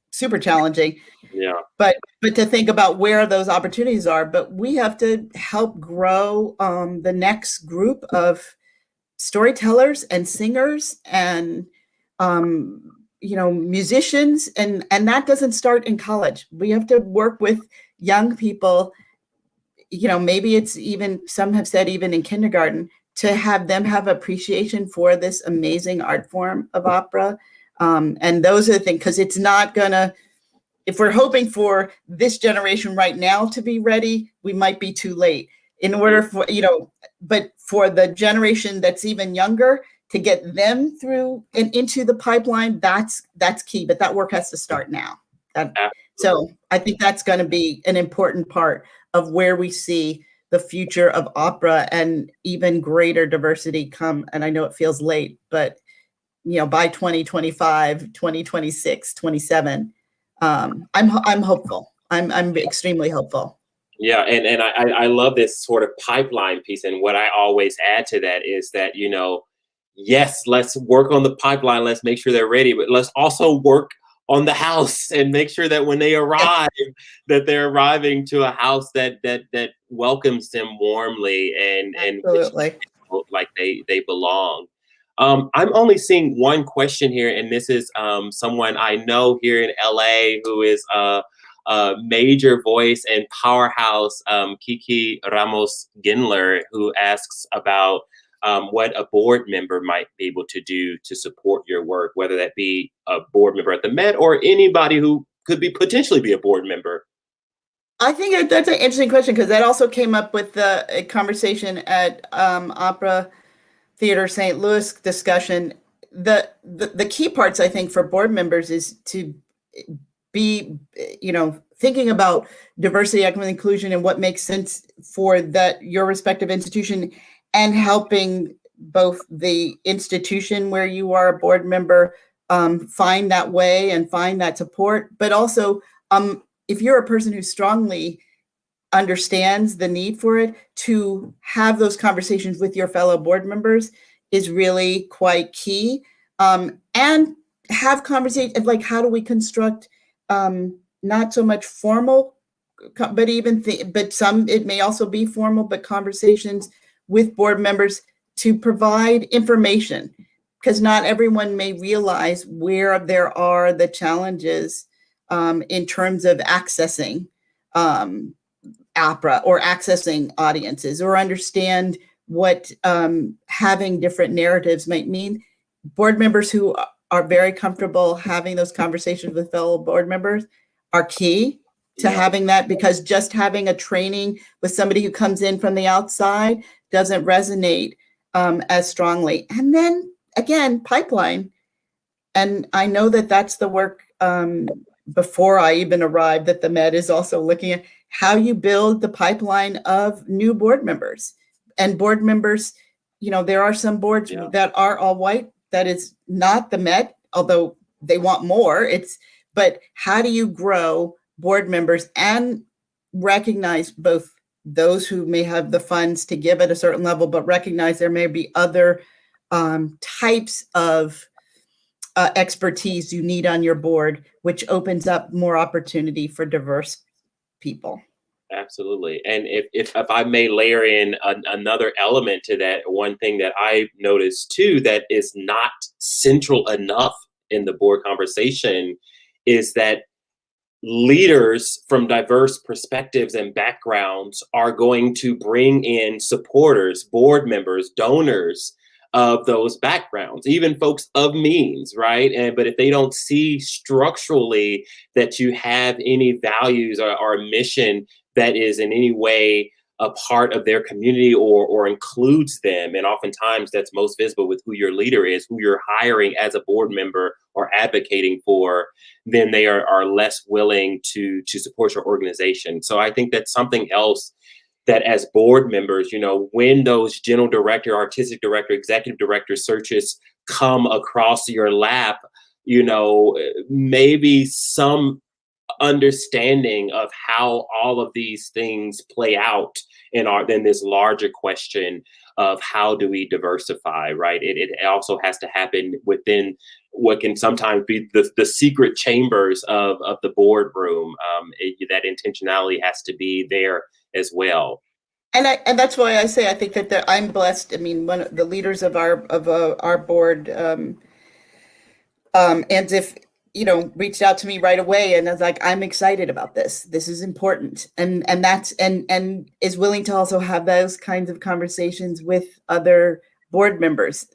super challenging. Yeah. But to think about where those opportunities are, but we have to help grow the next group of storytellers and singers and musicians, and that doesn't start in college. We have to work with young people. Maybe it's even, some have said even in kindergarten, to have them have appreciation for this amazing art form of opera. And those are the things, because it's not gonna, if we're hoping for this generation right now to be ready, we might be too late. In order for, but for the generation that's even younger, to get them through and into the pipeline, that's key. But that work has to start now. So I think that's going to be an important part of where we see the future of opera and even greater diversity come. And I know it feels late, but by 2025, 2026, 27, I'm hopeful. I'm extremely hopeful. Yeah, and I love this sort of pipeline piece. And what I always add to that is that, yes, let's work on the pipeline. Let's make sure they're ready, but let's also work on the house and make sure that when they arrive, that they're arriving to a house that welcomes them warmly and like they belong. I'm only seeing one question here, and this is someone I know here in LA who is major voice and powerhouse, Kiki Ramos Ginler, who asks about what a board member might be able to do to support your work, whether that be a board member at the Met or anybody who could potentially be a board member. I think that's an interesting question, because that also came up with the conversation at Opera Theater St. Louis discussion. The key parts, I think, for board members is to be, thinking about diversity, equity, inclusion, and what makes sense for your respective institution, and helping both the institution where you are a board member find that way and find that support, but also if you're a person who strongly understands the need for it, to have those conversations with your fellow board members is really quite key. And have conversations like, how do we construct not so much formal, but but some, it may also be formal, but conversations with board members to provide information, because not everyone may realize where there are the challenges in terms of accessing opera or accessing audiences, or understand what having different narratives might mean. Board members who are very comfortable having those conversations with fellow board members are key to having that, because just having a training with somebody who comes in from the outside doesn't resonate as strongly. And then again, pipeline. And I know that that's the work before I even arrived, that the Med is also looking at how you build the pipeline of new board members. And board members, there are some boards that are all white. That is not the Met, although they want more. But how do you grow board members and recognize both those who may have the funds to give at a certain level, but recognize there may be other types of expertise you need on your board, which opens up more opportunity for diverse people. Absolutely. And if I may layer in another element to that, one thing that I noticed too that is not central enough in the board conversation is that leaders from diverse perspectives and backgrounds are going to bring in supporters, board members, donors of those backgrounds, even folks of means, right? But if they don't see structurally that you have any values or mission that is in any way a part of their community or includes them, and oftentimes that's most visible with who your leader is, who you're hiring as a board member or advocating for, then they are less willing to support your organization. So I think that's something else that as board members, when those general director, artistic director, executive director searches come across your lap, maybe some understanding of how all of these things play out in this larger question of how do we diversify, right? It also has to happen within what can sometimes be the secret chambers of the boardroom. That intentionality has to be there as well. And that's why I say I think that I'm blessed. I mean, one of the leaders of our board, and if reached out to me right away and was like, I'm excited about this. This is important, and that's and is willing to also have those kinds of conversations with other board members.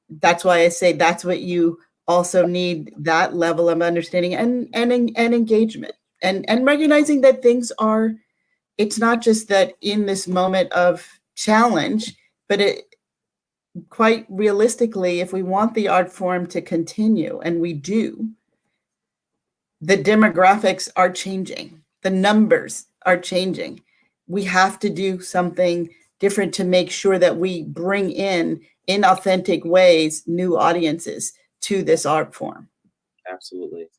That's why I say that's what you also need, that level of understanding and engagement, and recognizing that things are. It's not just that in this moment of challenge, but quite realistically, if we want the art form to continue, and we do, the demographics are changing, the numbers are changing. We have to do something different to make sure that we bring in authentic ways, new audiences to this art form. Absolutely.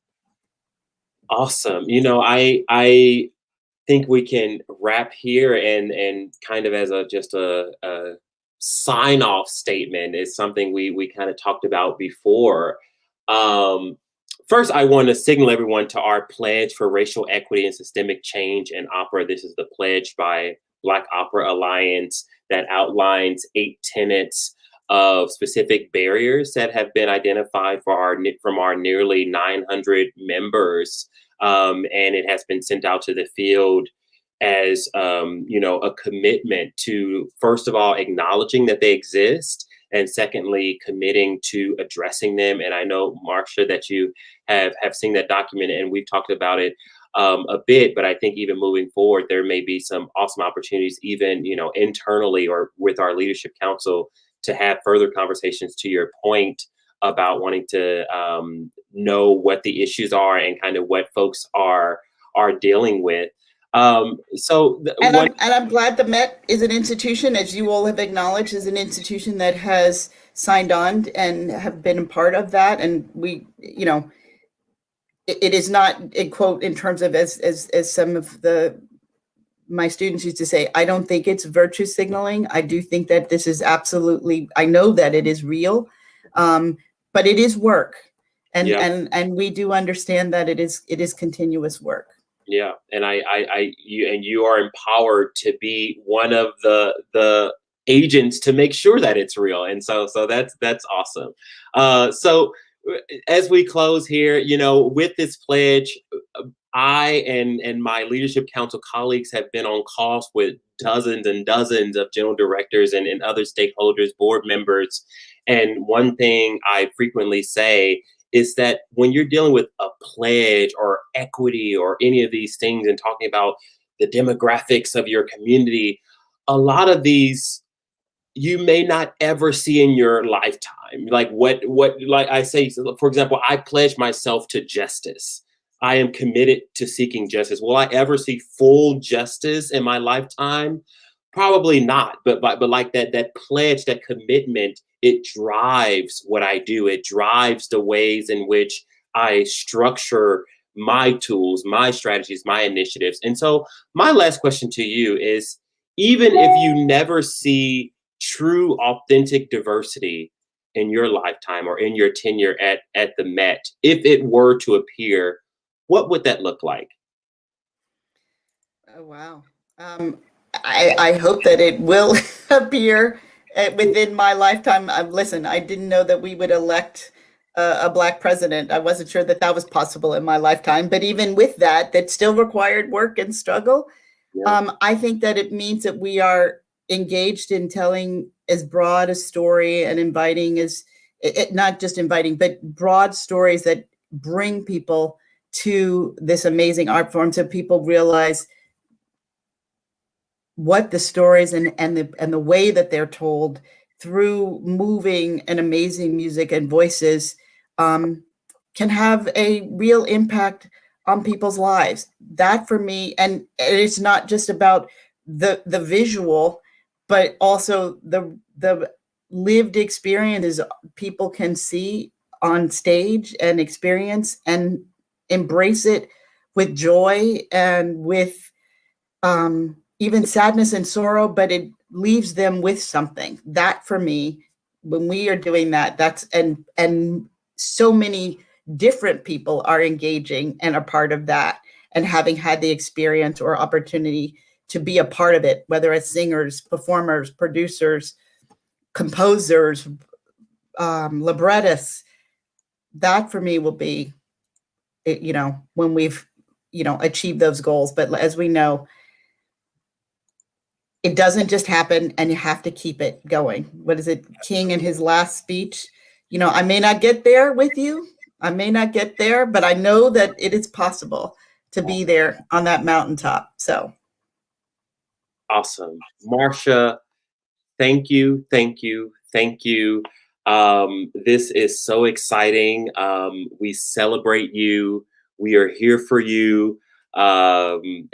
Awesome. I think we can wrap here and kind of as just a sign off statement is something we kind of talked about before. First, I want to signal everyone to our pledge for racial equity and systemic change in opera. This is the pledge by Black Opera Alliance that outlines 8 tenets of specific barriers that have been identified from our nearly 900 members. And it has been sent out to the field as a commitment to, first of all, acknowledging that they exist, and secondly, committing to addressing them. And I know, Marcia, that you have seen that document, and we've talked about it a bit, but I think even moving forward, there may be some awesome opportunities, even internally or with our leadership council, to have further conversations, to your point about wanting to know what the issues are and kind of what folks are dealing with. I'm glad the Met is an institution, as you all have acknowledged, is an institution that has signed on and have been a part of that. And we, it is not a quote in terms of as some of my students used to say, I don't think it's virtue signaling. I do think that this is absolutely, I know that it is real, but it is work. And we do understand that it is continuous work. Yeah. And you are empowered to be one of the agents to make sure that it's real. And so that's awesome. So as we close here, with this pledge, I and my leadership council colleagues have been on calls with dozens and dozens of general directors and other stakeholders, board members. And one thing I frequently say is that when you're dealing with a pledge or equity or any of these things and talking about the demographics of your community, a lot of these you may not ever see in your lifetime. Like like I say, so for example, I pledge myself to justice. I am committed to seeking justice. Will I ever see full justice in my lifetime? Probably not. But like that pledge, that commitment, it drives what I do. It drives the ways in which I structure my tools, my strategies, my initiatives. And so my last question to you is, even if you never see true authentic diversity in your lifetime or in your tenure at the Met, if it were to appear, what would that look like? Oh, wow. Um, I hope that it will appear within my lifetime. Listen, I didn't know that we would elect a Black president. I wasn't sure that that was possible in my lifetime. But even with that, that still required work and struggle. Yeah. I think that it means that we are engaged in telling as broad a story and inviting as not just inviting, but broad stories that bring people to this amazing art form, so people realize what the stories and the way that they're told through moving and amazing music and voices um, can have a real impact on people's lives. That for me, and it's not just about the visual, but also the lived experiences people can see on stage and experience and embrace it with joy and with even sadness and sorrow, but it leaves them with something. That for me, when we are doing that, that's and so many different people are engaging and are part of that and having had the experience or opportunity to be a part of it, whether it's singers, performers, producers, composers, librettists. That for me will be, when we've, achieved those goals. But as we know, it doesn't just happen and you have to keep it going. What is it? King in his last speech, I may not get there with you. I may not get there, but I know that it is possible to be there on that mountaintop. So Awesome. Marcia, thank you, thank you, thank you. This is so exciting. We celebrate you. We are here for you. I'm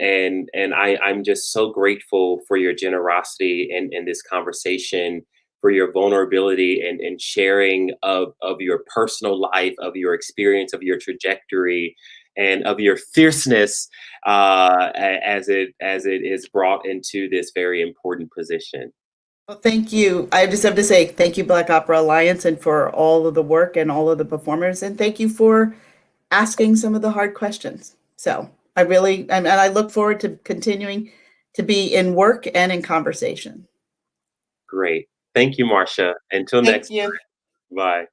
just so grateful for your generosity in this conversation, for your vulnerability and sharing of your personal life, of your experience, of your trajectory, and of your fierceness as it is brought into this very important position. well, thank you. I just have to say thank you, Black Opera Alliance, and for all of the work and all of the performers. And thank you for asking some of the hard questions. So I really, and I look forward to continuing to be in work and in conversation. Great. Thank you, Marcia. Until Thank next you. time. Bye.